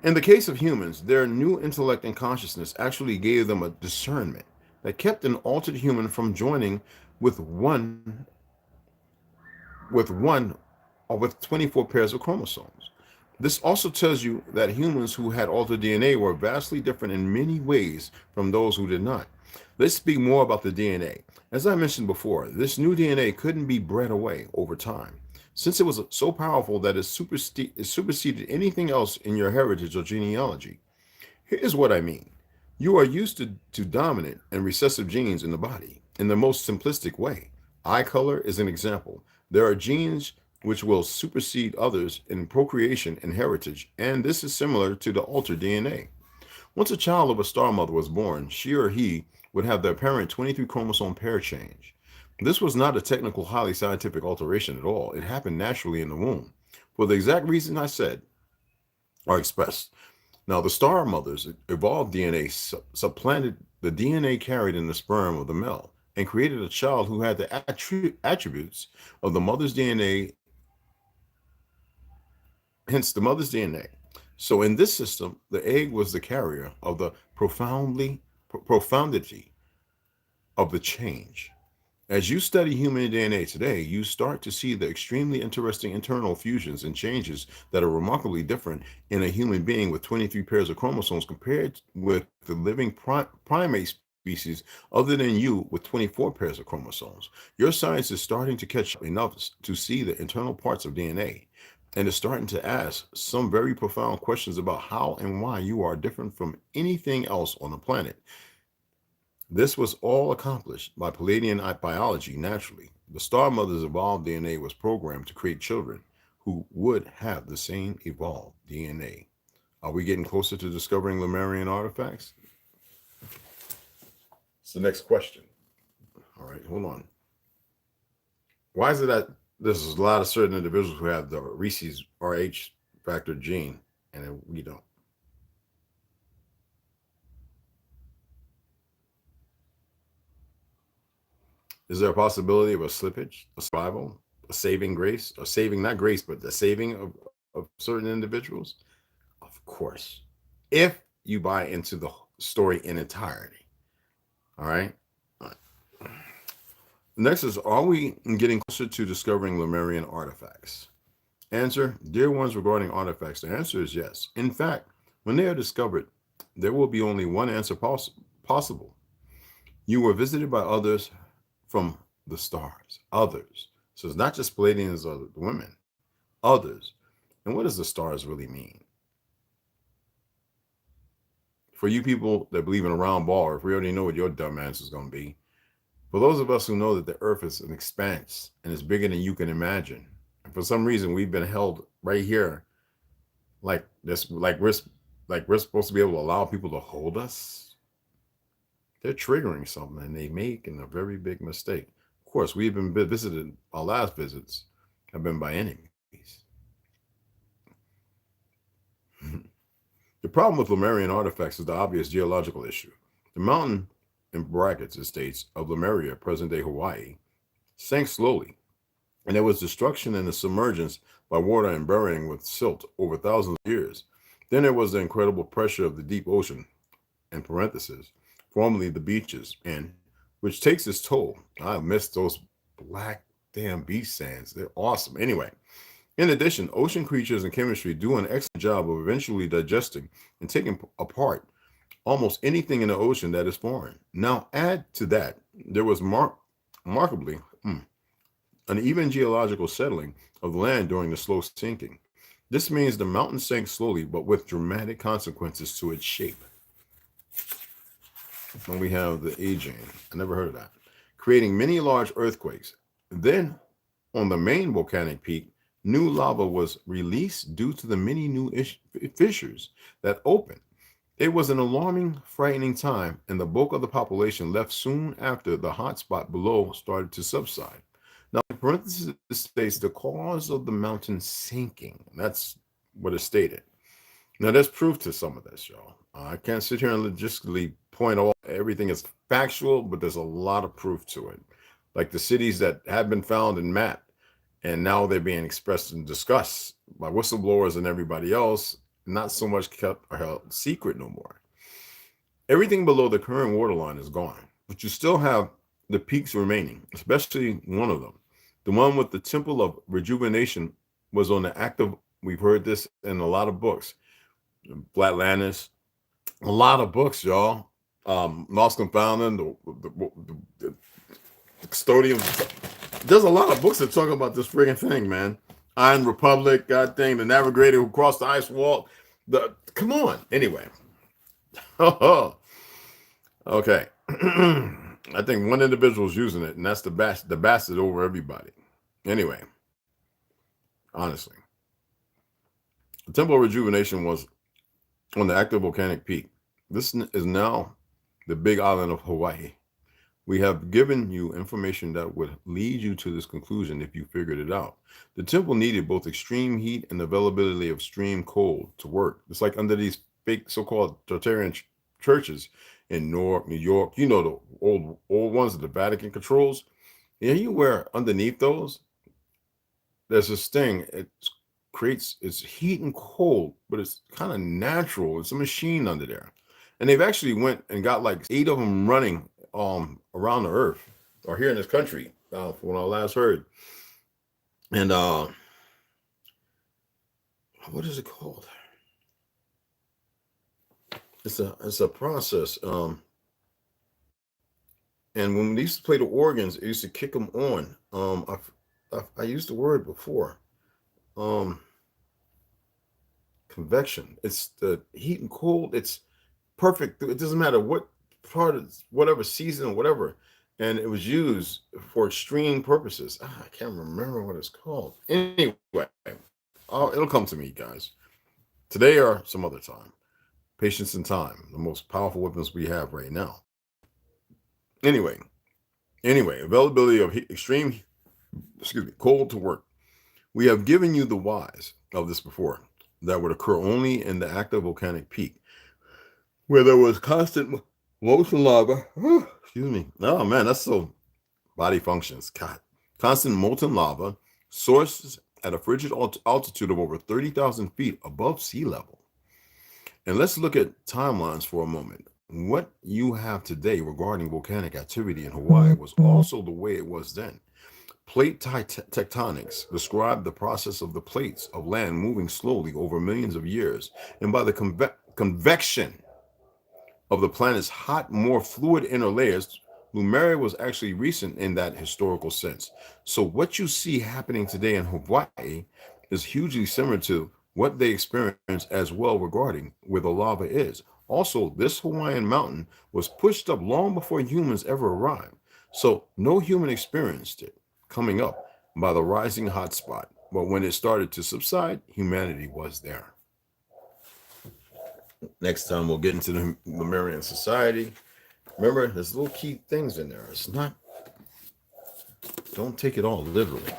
in the case of humans, their new intellect and consciousness actually gave them a discernment that kept an altered human from joining with one or with 24 pairs of chromosomes. This also tells you that humans who had altered DNA were vastly different in many ways from those who did not. Let's speak more about the DNA. As I mentioned before, this new DNA couldn't be bred away over time, since it was so powerful that it superseded anything else in your heritage or genealogy. Here's what I mean. You are used to dominant and recessive genes in the body in the most simplistic way. Eye color is an example. There are genes which will supersede others in procreation and heritage, and this is similar to the altered DNA. Once a child of a star mother was born, she or he would have their parent 23 chromosome pair change. This was not a technical, highly scientific alteration at all. It happened naturally in the womb, for the exact reason I said are expressed. Now, the star mothers evolved DNA, supplanted the DNA carried in the sperm of the male, and created a child who had the attributes of the mother's DNA, hence the mother's DNA. So in this system, the egg was the carrier of the profundity of the change. As you study human DNA today, you start to see the extremely interesting internal fusions and changes that are remarkably different in a human being with 23 pairs of chromosomes compared with the living primate species other than you with 24 pairs of chromosomes. Your science is starting to catch up enough to see the internal parts of DNA and is starting to ask some very profound questions about how and why you are different from anything else on the planet. This was all accomplished by Palladian biology naturally. The star mother's evolved DNA was programmed to create children who would have the same evolved DNA. Are we getting closer to discovering Lemurian artifacts? It's the next question. All right, hold on. Why is it that there's a lot of certain individuals who have the Rhesus RH factor gene and then we don't? Is there a possibility of a slippage, a survival, a saving grace, a saving, not grace, but the saving of certain individuals? Of course. If you buy into the story in entirety. All right. All right. Next is, are we getting closer to discovering Lemurian artifacts? Answer, dear ones regarding artifacts, the answer is yes. In fact, when they are discovered, there will be only one answer possible. You were visited by others from the stars, others. So it's not just Palladians or the women, others. And what does the stars really mean? For you people that believe in a round ball, or if we already know what your dumb answer is going to be, for those of us who know that the earth is an expanse and is bigger than you can imagine, and for some reason we've been held right here like this, like we're supposed to be able to allow people to hold us, they're triggering something and they making a very big mistake. Of course, we've been visited, our last visits have been by enemies. The problem with Lemurian artifacts is the obvious geological issue. The mountain, in brackets, it states, of Lemuria, present-day Hawaii, sank slowly, and there was destruction and the submergence by water and burying with silt over thousands of years. Then there was the incredible pressure of the deep ocean, in parentheses, formerly the beaches, and which takes its toll. I missed those black damn beach sands. They're awesome. Anyway, in addition, ocean creatures and chemistry do an excellent job of eventually digesting and taking apart almost anything in the ocean that is foreign. Now, add to that, there was remarkably an even geological settling of the land during the slow sinking. This means the mountain sank slowly, but with dramatic consequences to its shape. And we have the aging. I never heard of that. Creating many large earthquakes. Then, on the main volcanic peak, new lava was released due to the many new fissures that opened. It was an alarming, frightening time, and the bulk of the population left soon after the hot spot below started to subside. Now, in parentheses, it states the cause of the mountain sinking. That's what is stated. Now, there's proof to some of this, y'all. I can't sit here and logistically point out everything is factual, but there's a lot of proof to it. Like the cities that have been found and mapped, and now they're being expressed and discussed by whistleblowers and everybody else, not so much kept or held secret no more. Everything below the current waterline is gone, but you still have the peaks remaining, especially one of them. The one with the Temple of Rejuvenation was on the active, we've heard this in a lot of books, Flatlanders, a lot of books, y'all. Lost Confounding, the Custodian. There's a lot of books that talk about this friggin' thing, man. Iron Republic, God dang, the navigator who crossed the ice wall. Come on. Anyway. Okay. I think one individual's using it, and that's the bastard over everybody. Anyway, honestly. The Temple of Rejuvenation was on the active volcanic peak. This is now the big island of Hawaii. We have given you information that would lead you to this conclusion if you figured it out. The temple needed both extreme heat and availability of extreme cold to work. It's like under these fake so-called totalitarian churches in New York, you know, the old ones that the Vatican controls. And you wear underneath those, there's this thing, it's heat and cold, but it's kind of natural. It's a machine under there. And they've actually went and got like 8 of them running around the earth. or here in this country, from when I last heard. And what is it called? It's a process. And when we used to play the organs, it used to kick them on. I used the word before. Convection. It's the heat and cold. It's perfect. It doesn't matter what part of whatever season, whatever. And it was used for extreme purposes. I can't remember what it's called. Anyway, it'll come to me, guys. Today or some other time. Patience and time, the most powerful weapons we have right now. Anyway, availability of extreme, cold to work. We have given you the whys of this before that would occur only in the active volcanic peak, where there was constant molten lava. Excuse me. Oh man, that's so body functions. God, constant molten lava sources at a frigid altitude of over 30,000 feet above sea level. And let's look at timelines for a moment. What you have today regarding volcanic activity in Hawaii was also the way it was then. Plate tectonics describe the process of the plates of land moving slowly over millions of years, and by the convection of the planet's hot, more fluid inner layers, Lemuria was actually recent in that historical sense. So what you see happening today in Hawaii is hugely similar to what they experienced as well regarding where the lava is. Also, this Hawaiian mountain was pushed up long before humans ever arrived. So no human experienced it coming up by the rising hotspot. But when it started to subside, humanity was there. Next time we'll get into the Lemurian society. Remember, there's little key things in there. It's not, don't take it all literally.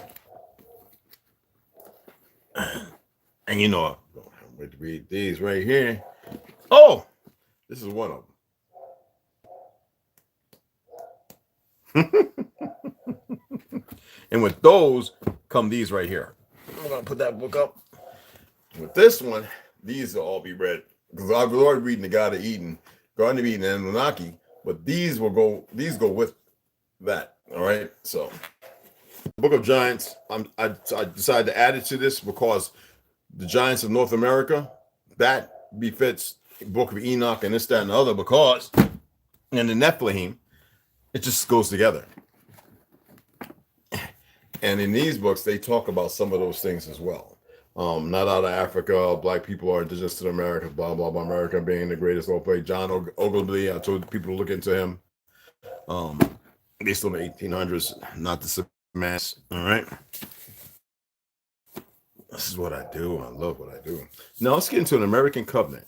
And you know, I'm going to read these right here. Oh, this is one of them. And with those come these right here. I'm going to put that book up. With this one, these will all be read. Because I've already reading the God of Eden, Garden of Eden, and Anunnaki. But these go with that. All right. So, Book of Giants. I decided to add it to this because the giants of North America, that befits Book of Enoch and this, that, and the other, because and the Nephilim, it just goes together. And in these books, they talk about some of those things as well. Not out of Africa, black people are indigenous to America, blah, blah, blah, America being the greatest role play. John Ogilvy, I told people to look into him. Based on the 1800s, not the mass. All right. This is what I do. I love what I do. Now let's get into an American covenant.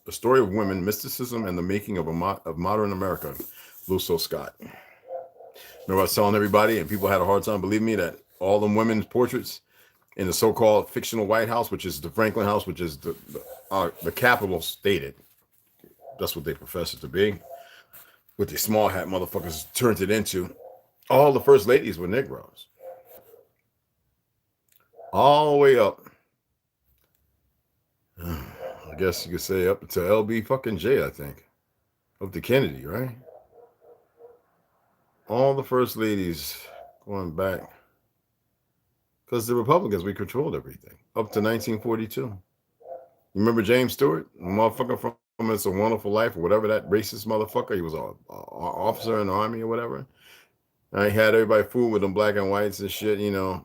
The story of women, mysticism, and the making of modern America. Lucio Scott. Remember I was telling everybody, and people had a hard time believing me, that all them women's portraits in the so-called fictional White House, which is the Franklin House, which is the Capitol stated. That's what they profess it to be. What the small hat motherfuckers turned it into. All the first ladies were Negroes. All the way up. I guess you could say up to LB fucking J, I think. Up to Kennedy, right? All the first ladies going back. Because the Republicans, we controlled everything. Up to 1942. You remember James Stewart? The motherfucker from It's a Wonderful Life, or whatever, that racist motherfucker. He was an officer in the army or whatever. And he had everybody fool with them black and whites and shit, you know.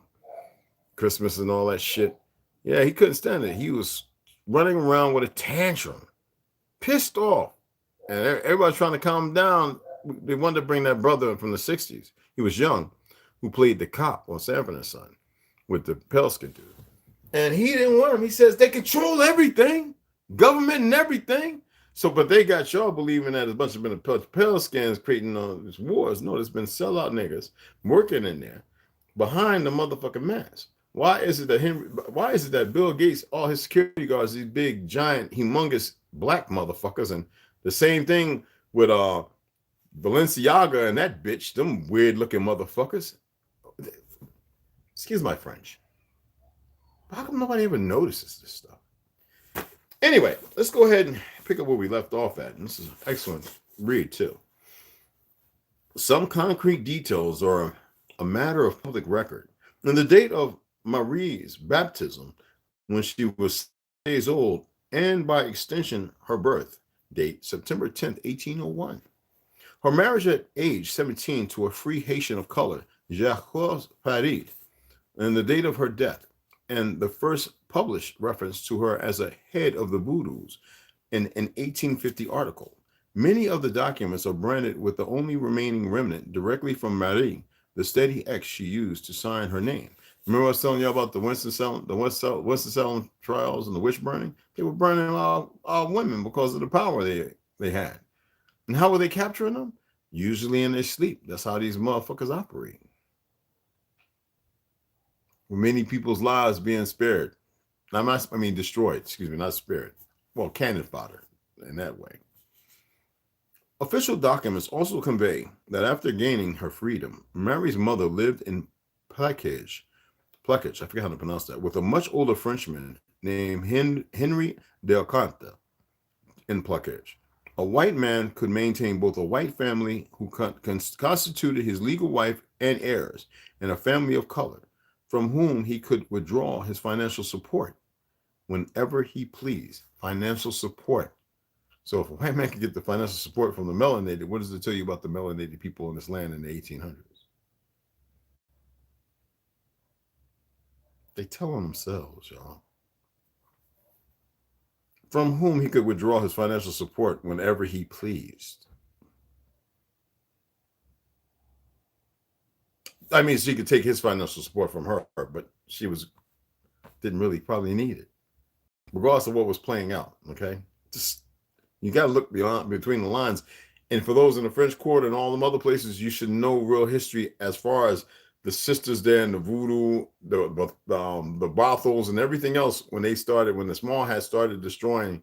Christmas and all that shit. Yeah, he couldn't stand it. He was running around with a tantrum. Pissed off. And everybody trying to calm him down. They wanted to bring that brother from the 60s. He was young, who played the cop on Sanford and Son with the pale skin dude. And he didn't want him. He says they control everything, government and everything. So, but they got y'all believing that a bunch of pale skins creating these wars. No, there's been sellout niggas working in there behind the motherfucking mask. Why is it that Bill Gates, all his security guards, these big, giant, humongous black motherfuckers, and the same thing with Balenciaga and that bitch, them weird looking motherfuckers. Excuse my French. How come nobody ever notices this stuff? Anyway, let's go ahead and pick up where we left off at. And this is an excellent read too. Some concrete details are a matter of public record. And the date of Marie's baptism, when she was 6 days old, and by extension, her birth date, September 10th, 1801. Her marriage at age 17 to a free Haitian of color, Jah Brickz, and the date of her death, and the first published reference to her as a head of the Voodoos in an 1850 article. Many of the documents are branded with the only remaining remnant directly from Marie, the steady X she used to sign her name. Remember I was telling you about the Winston-Salem trials and the witch burning? They were burning all women because of the power they had. And how were they capturing them? Usually in their sleep. That's how these motherfuckers operate. With many people's lives being spared. Destroyed, excuse me, not spared. Well, cannon fodder in that way. Official documents also convey that after gaining her freedom, Mary's mother lived in Plaquage, I forget how to pronounce that, with a much older Frenchman named Henry d'Alcanta in Plaquage. A white man could maintain both a white family who constituted his legal wife and heirs, and a family of color, from whom he could withdraw his financial support whenever he pleased. Financial support. So if a white man could get the financial support from the melanated, what does it tell you about the melanated people in this land in the 1800s? They tell on themselves, y'all. From whom he could withdraw his financial support whenever he pleased. I mean, she could take his financial support from her, but she didn't really probably need it, regardless of what was playing out. Okay, just you got to look between the lines. And for those in the French Quarter and all them other places, you should know real history as far as the sisters there and the voodoo, the brothels and everything else. When the small hats started destroying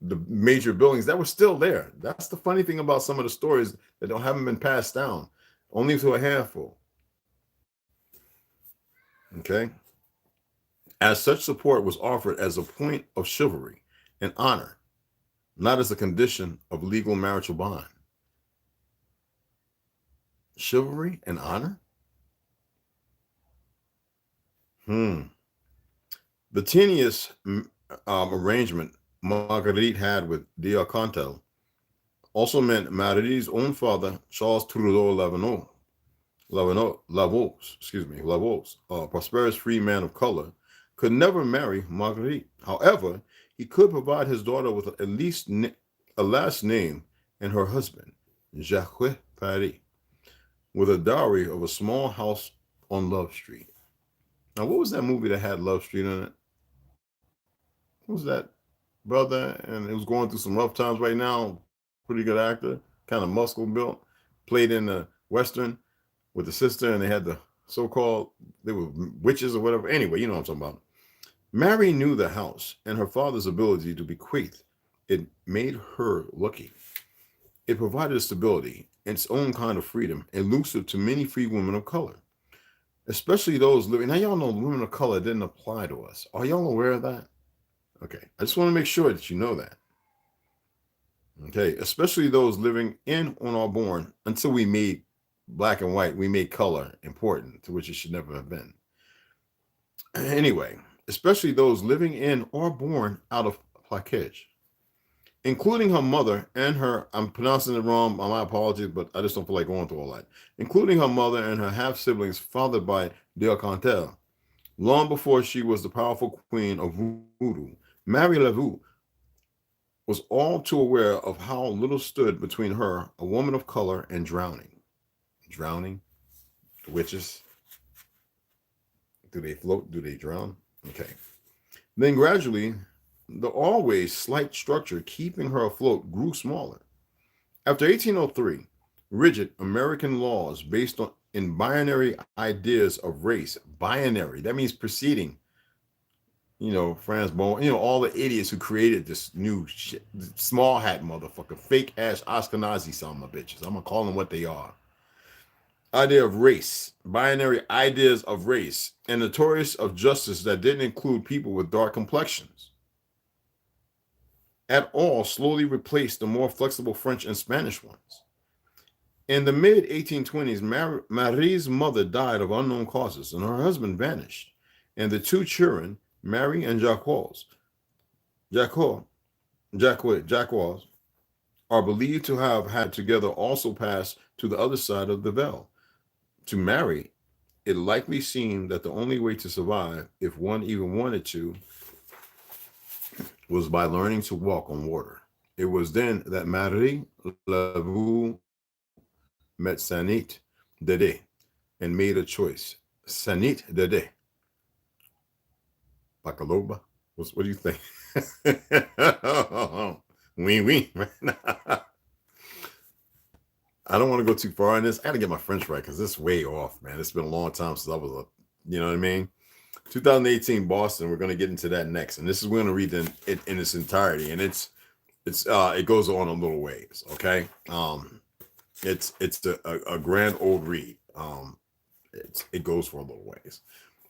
the major buildings that were still there. That's the funny thing about some of the stories that haven't been passed down, only to a handful. Okay. As such support was offered as a point of chivalry and honor, not as a condition of legal marital bond. Chivalry and honor? The tenuous arrangement Marguerite had with D'Alcontel also meant Marie's own father, Charles Trudeau Lavaux, a prosperous free man of color, could never marry Marguerite. However, he could provide his daughter with at least a last name and her husband, Jacques Paris, with a dowry of a small house on Love Street. Now, what was that movie that had Love Street in it? What was that brother? And it was going through some rough times right now. Pretty good actor, kind of muscle built, played in the Western with the sister, and they had the so-called, they were witches or whatever. Anyway, you know what I'm talking about. Mary knew the house and her father's ability to bequeath. It made her lucky. It provided stability and its own kind of freedom, elusive to many free women of color, especially those living. Now, y'all know women of color didn't apply to us. Are y'all aware of that? Okay, I just want to make sure that you know that. Okay, especially those living in on our born until we made black and white, we made color important, to which it should never have been. Anyway, especially those living in or born out of plaquage, including her mother and her, I'm pronouncing it wrong, my apologies, but I just don't feel like going through all that, including her mother and her half-siblings fathered by D'Alcontel. Long before she was the powerful queen of voodoo, Marie Laveau was all too aware of how little stood between her, a woman of color, and drowning. Drowning? The witches? Do they float? Do they drown? Okay. Then gradually, the always slight structure keeping her afloat grew smaller. After 1803, rigid American laws based in binary ideas of race, binary, that means preceding, Franz Bowen, all the idiots who created this new shit, small hat motherfucker, fake ass Ashkenazi son of bitches. I'm gonna call them what they are. Idea of race, binary ideas of race, and notorious of justice that didn't include people with dark complexions at all slowly replaced the more flexible French and Spanish ones. In the mid 1820s, Marie's mother died of unknown causes, and her husband vanished. And the two children, Marie and Jacques, Jacques, are believed to have had together also passed to the other side of the veil. To Mary, it likely seemed that the only way to survive, if one even wanted to, was by learning to walk on water. It was then that Marie Laveau met Sanit Dede and made a choice. Sanit Dede. Bakaloba? What do you think? Oui. I don't want to go too far in this. I got to get my French right because it's way off, man. It's been a long time since I was you know what I mean? 2018 Boston. We're going to get into that next, and this is we're going to read it in its entirety, and it goes on a little ways. Okay, it's a grand old read. It goes for a little ways,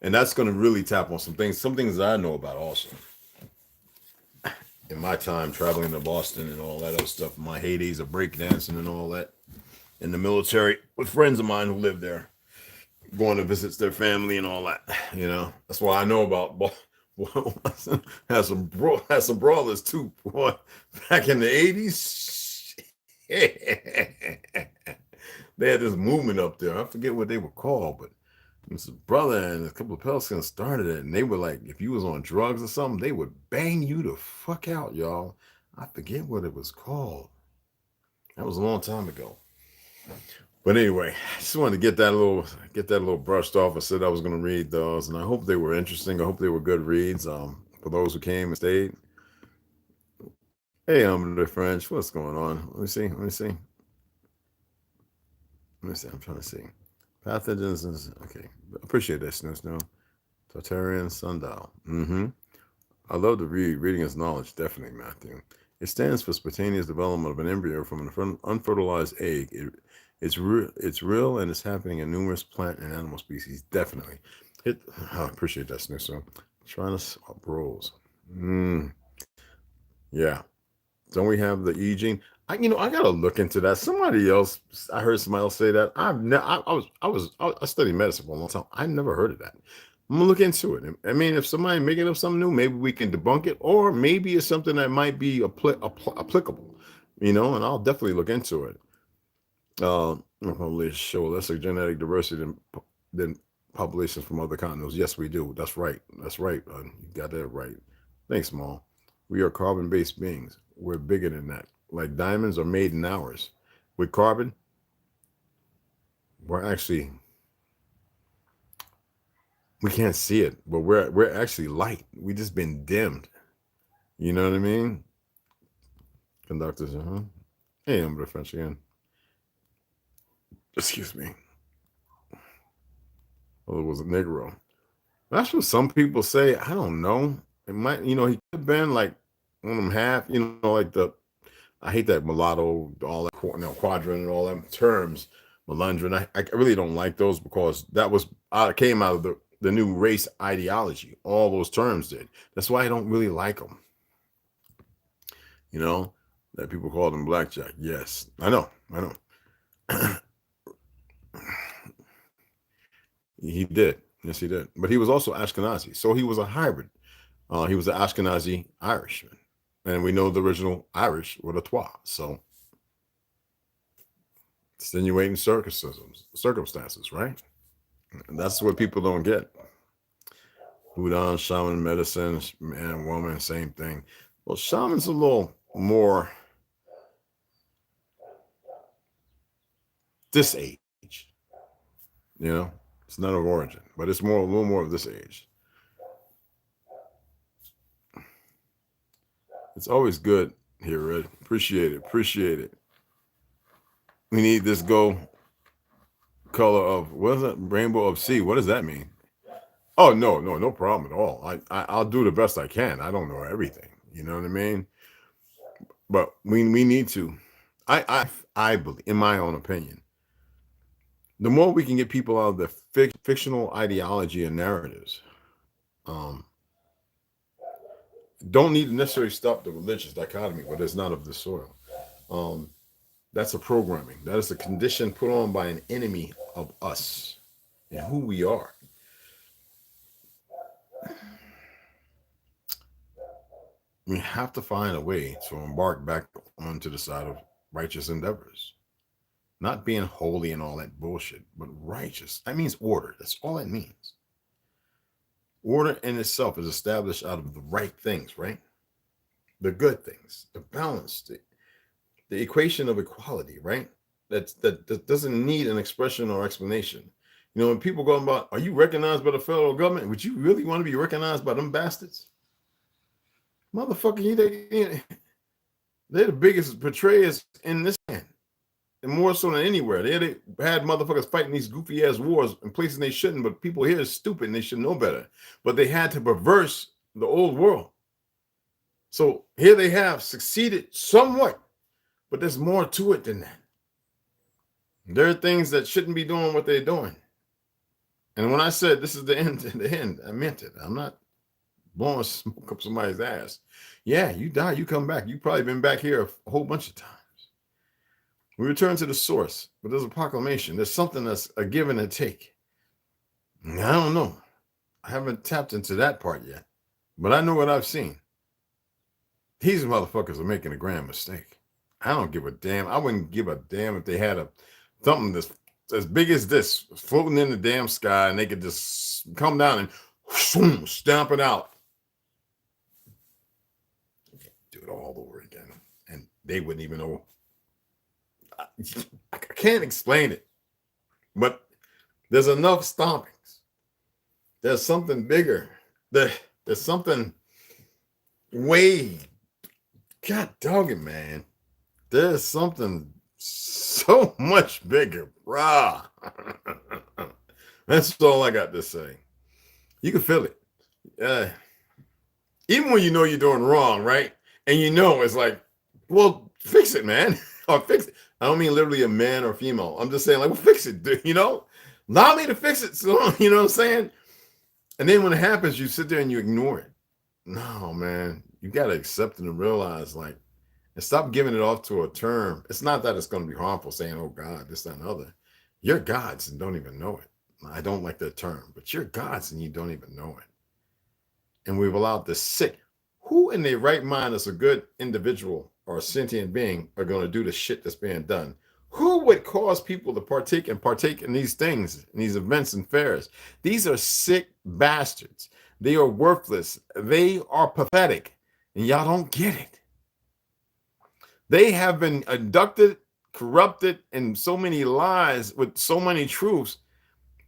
and that's going to really tap on some things that I know about also. In my time traveling to Boston and all that other stuff, my heydays of breakdancing and all that, in the military with friends of mine who live there, going to visit their family and all that. You know, that's why I know about. Had some brawlers too, boy. Back in the 80s, they had this movement up there. I forget what they were called, but Mr. Brother and a couple of Pelicans started it, and they were like, if you was on drugs or something, they would bang you the fuck out, y'all. I forget what it was called. That was a long time ago. But anyway, I just wanted to get that a little brushed off. I said I was going to read those, and I hope they were interesting. I hope they were good reads. For those who came and stayed. Hey, I'm the French. What's going on? Let me see. I'm trying to see. Pathogens. Okay. Appreciate that, Snow. Tartarian sundial. I love to read. Reading is knowledge. Definitely, Matthew. It stands for spontaneous development of an embryo from an unfertilized egg. It's real, and it's happening in numerous plant and animal species. Definitely. I appreciate that, Snow. So, trying to bros. Yeah. Don't we have the E gene? I gotta look into that. Somebody else, I heard somebody else say that. I studied medicine for a long time. I never heard of that. I'm gonna look into it. I mean, if somebody making up something new, maybe we can debunk it, or maybe it's something that might be applicable. And I'll definitely look into it. Probably show lesser genetic diversity than populations from other continents. Yes, we do. That's right. You got that right. Thanks, Maul. We are carbon-based beings. We're bigger than that. Like diamonds are made in hours. With carbon, we can't see it, but we're actually light. We just been dimmed. You know what I mean? Conductors, Hey, I'm the French again. Excuse me. Well, it was a Negro. That's what some people say. I don't know. It might, he could have been like one of them half, like I hate that mulatto, all that quadrant and all them terms, melundrin. I really don't like those because that came out of the new race ideology. All those terms did. That's why I don't really like them. That people call them blackjack. Yes, I know. He did. Yes, he did. But he was also Ashkenazi. So he was a hybrid. He was an Ashkenazi Irishman. And we know the original Irish were the Twa. So extenuating circumstances, right? And that's what people don't get. Buddha, shaman, medicine, man, woman, same thing. Well, shaman's a little more this age. It's not of origin, but it's a little more of this age. It's always good here, Red. Appreciate it. We need this gold color of, what is it? Rainbow of sea. What does that mean? Oh, no problem at all. I'll do the best I can. I don't know everything. You know what I mean? But we need to. I believe, in my own opinion, the more we can get people out of the fictional ideology and narratives, don't need to necessarily stop the religious dichotomy, but it's not of the soil. That's a programming. That is a condition put on by an enemy of us and who we are. We have to find a way to embark back onto the side of righteous endeavors. Not being holy and all that bullshit, but righteous. That means order. That's all it means. Order in itself is established out of the right things, right? The good things, the balance, the equation of equality, right? That doesn't need an expression or explanation. You know, when people go about, are you recognized by the federal government? Would you really want to be recognized by them bastards? Motherfucker, they're the biggest betrayers in this land. And more so than anywhere. They had motherfuckers fighting these goofy ass wars in places they shouldn't, but people here are stupid and they should know better. But they had to perverse the old world. So here they have succeeded somewhat, but there's more to it than that. There are things that shouldn't be doing what they're doing. And when I said this is the end, I meant it. I'm not blowing smoke up somebody's ass. Yeah, you die, you come back. You've probably been back here a whole bunch of times. We return to the source, but there's a proclamation. There's something that's a give and a take. And I don't know. I haven't tapped into that part yet, but I know what I've seen. These motherfuckers are making a grand mistake. I don't give a damn. I wouldn't give a damn if they had something that's as big as this floating in the damn sky and they could just come down and whoom, stamp it out. Do it all over again. And they wouldn't even know. I can't explain it, but there's enough stompings. There's something bigger. There's something way, God dog it, man. There's something so much bigger, brah. That's all I got to say. You can feel it. Even when you know you're doing wrong, right? And you know it's like, well, fix it, man. Or fix it. I don't mean literally a man or female. I'm just saying, like, well, fix it, dude, you know? Allow me to fix it. So, you know what I'm saying? And then when it happens, you sit there and you ignore it. No, man. You got to accept it and realize, like, and stop giving it off to a term. It's not that it's going to be harmful saying, oh, God, this, that, and other. You're gods and don't even know it. I don't like that term, but you're gods and you don't even know it. And we've allowed the sick. Who in their right mind as a good individual or a sentient being are going to do the shit that's being done? Who would cause people to partake in these things, in these events and fairs? These are sick bastards. They are worthless. They are pathetic. And y'all don't get it. They have been abducted, corrupted, and so many lies with so many truths.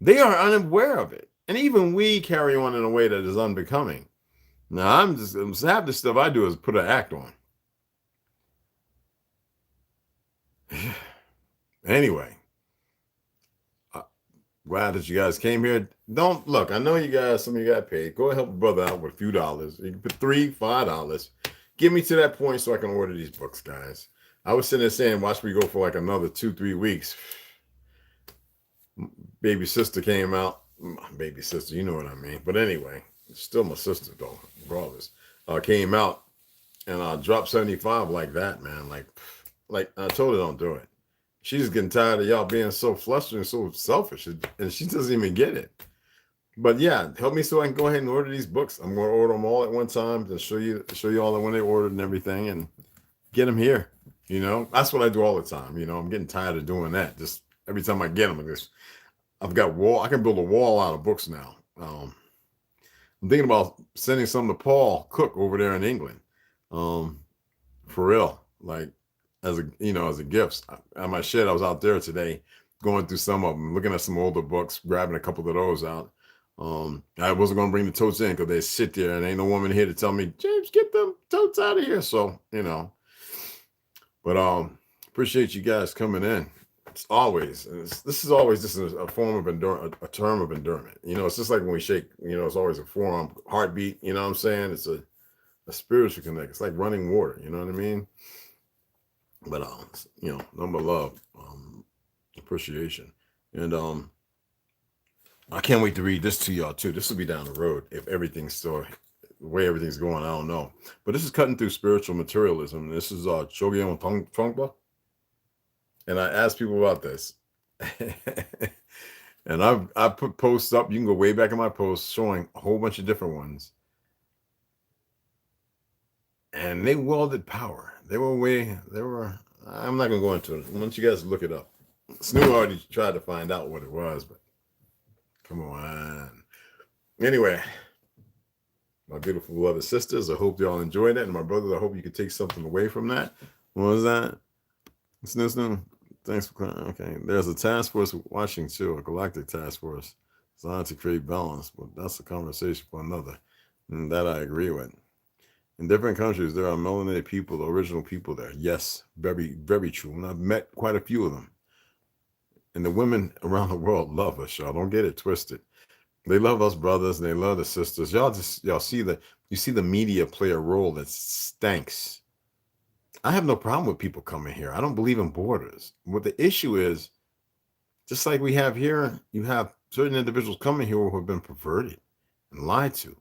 They are unaware of it. And even we carry on in a way that is unbecoming. Now, I'm half the stuff I do is put an act on. Anyway, glad that you guys came here. Don't look. I know you guys. Some of you got paid. Go and help a brother out with a few dollars. You can put $3, $5. Get me to that point so I can order these books, guys. I was sitting there saying, watch me go for like another 2-3 weeks. Baby sister came out. Baby sister, you know what I mean. But anyway, still my sister though. Regardless, came out and I dropped 75 like that, man. Like I told her don't do it. She's getting tired of y'all being so flustered and so selfish, and she doesn't even get it. But yeah, help me so I can go ahead and order these books. I'm going to order them all at one time to show you all the when they ordered and everything, and get them here. You know, that's what I do all the time. You know, I'm getting tired of doing that. Just every time I get them, I've got wall. I can build a wall out of books now. I'm thinking about sending some to Paul Cook over there in England, for real, like as a gift. At my shed, I was out there today, going through some of them, looking at some older books, grabbing a couple of those out. I wasn't going to bring the totes in because they sit there and ain't no woman here to tell me, James, get them totes out of here. So, but appreciate you guys coming in. This is always just a form of endurance, a term of endurance. It's just like when we shake, it's always a forearm heartbeat. You know what I'm saying? It's a spiritual connect. It's like running water. You know what I mean? But, number love, appreciation. And, I can't wait to read this to y'all too. This will be down the road if everything's still the way everything's going. I don't know, but this is cutting through spiritual materialism. This is Chogyam Trungpa. and I ask people about this. And I put posts up. You can go way back in my posts showing a whole bunch of different ones. And they wielded power. I'm not gonna go into it. Once you guys look it up. Snoop already tried to find out what it was, but come on. Anyway, my beautiful beloved sisters, I hope y'all enjoyed it. And my brothers, I hope you could take something away from that. What was that? Snoop. Thanks for calling. Okay. There's a task force watching too, a galactic task force designed to create balance, but that's a conversation for another. And that I agree with. In different countries, there are melanated people, the original people there. Yes, very, very true. And I've met quite a few of them. And the women around the world love us, y'all. Don't get it twisted. They love us brothers and they love the sisters. Y'all see the media play a role that stinks. I have no problem with people coming here. I don't believe in borders. What the issue is, just like we have here, you have certain individuals coming here who have been perverted and lied to.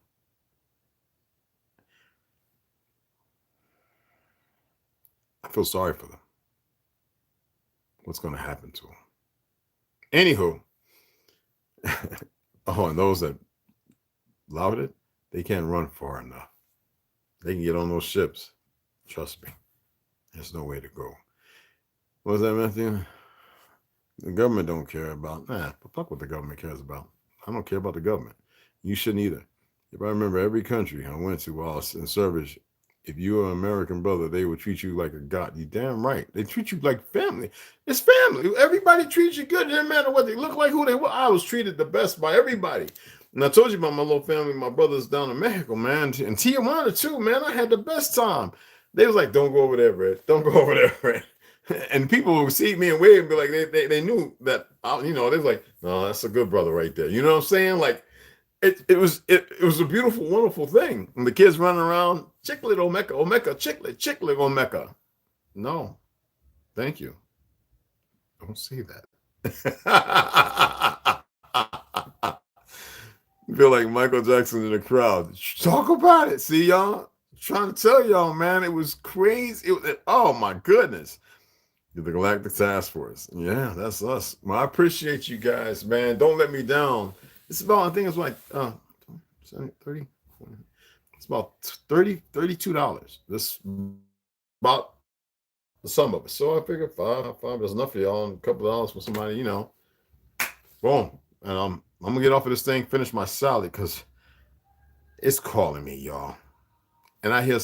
I feel sorry for them. What's going to happen to them? Anywho, and those that allowed it, they can't run far enough. They can get on those ships. Trust me. There's no way to go. What was that, Matthew? The government don't care about. Fuck what the government cares about. I don't care about the government. You shouldn't either. If I remember every country I went to while I was in service, if you were an American brother, they would treat you like a god. You damn right. They treat you like family. It's family. Everybody treats you good. It doesn't matter what they look like, who they were. I was treated the best by everybody. And I told you about my little family, my brothers down in Mexico, man. And Tijuana too, man. I had the best time. They was like, don't go over there, Red. Don't go over there, Red. And people would see me and wave and be like, they knew that, they was like, no, that's a good brother right there. You know what I'm saying? Like, it was a beautiful, wonderful thing. And the kids running around, chiclet Omeka, chiclet Omeka. No, thank you. Don't say that. You feel like Michael Jackson in the crowd. Talk about it. See, y'all? I'm trying to tell y'all, man, it was crazy. Oh my goodness. The Galactic Task Force. Yeah, that's us. Well, I appreciate you guys, man. Don't let me down. It's about, I think it's like 30. It's about $32. This about the sum of it. So I figured five is enough for y'all, and a couple of dollars for somebody, Boom. And I'm gonna get off of this thing, finish my salad, because it's calling me, y'all. And I hear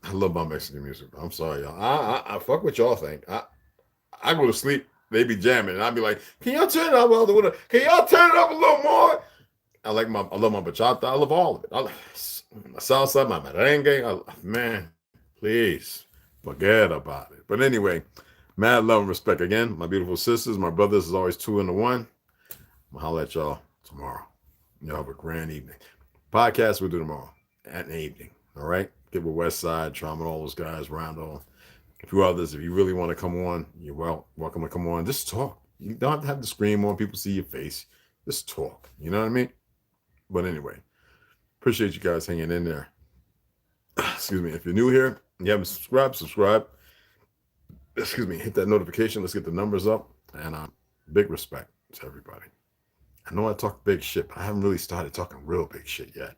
I love my Mexican music. I'm sorry, y'all. I fuck what y'all think. I go to sleep, they be jamming, and I'd be like, can y'all turn it up? Can y'all turn it up a little more? I love my bachata. I love all of it. My salsa, my merengue. Man, please forget about it. But anyway, mad love and respect again. My beautiful sisters, my brothers is always 2 in 1. I'm gonna holler at y'all tomorrow. Y'all have a grand evening. Podcast we'll do tomorrow at the evening. All right. Get with West Side, Trauma, all those guys, Rondo, a few others. If you really want to come on, you're welcome to come on. Just talk. You don't have to scream on people see your face. Just talk. You know what I mean? But anyway, appreciate you guys hanging in there. Excuse me. If you're new here, you haven't subscribe. Excuse me. Hit that notification. Let's get the numbers up. And big respect to everybody. I know I talk big shit, but I haven't really started talking real big shit yet.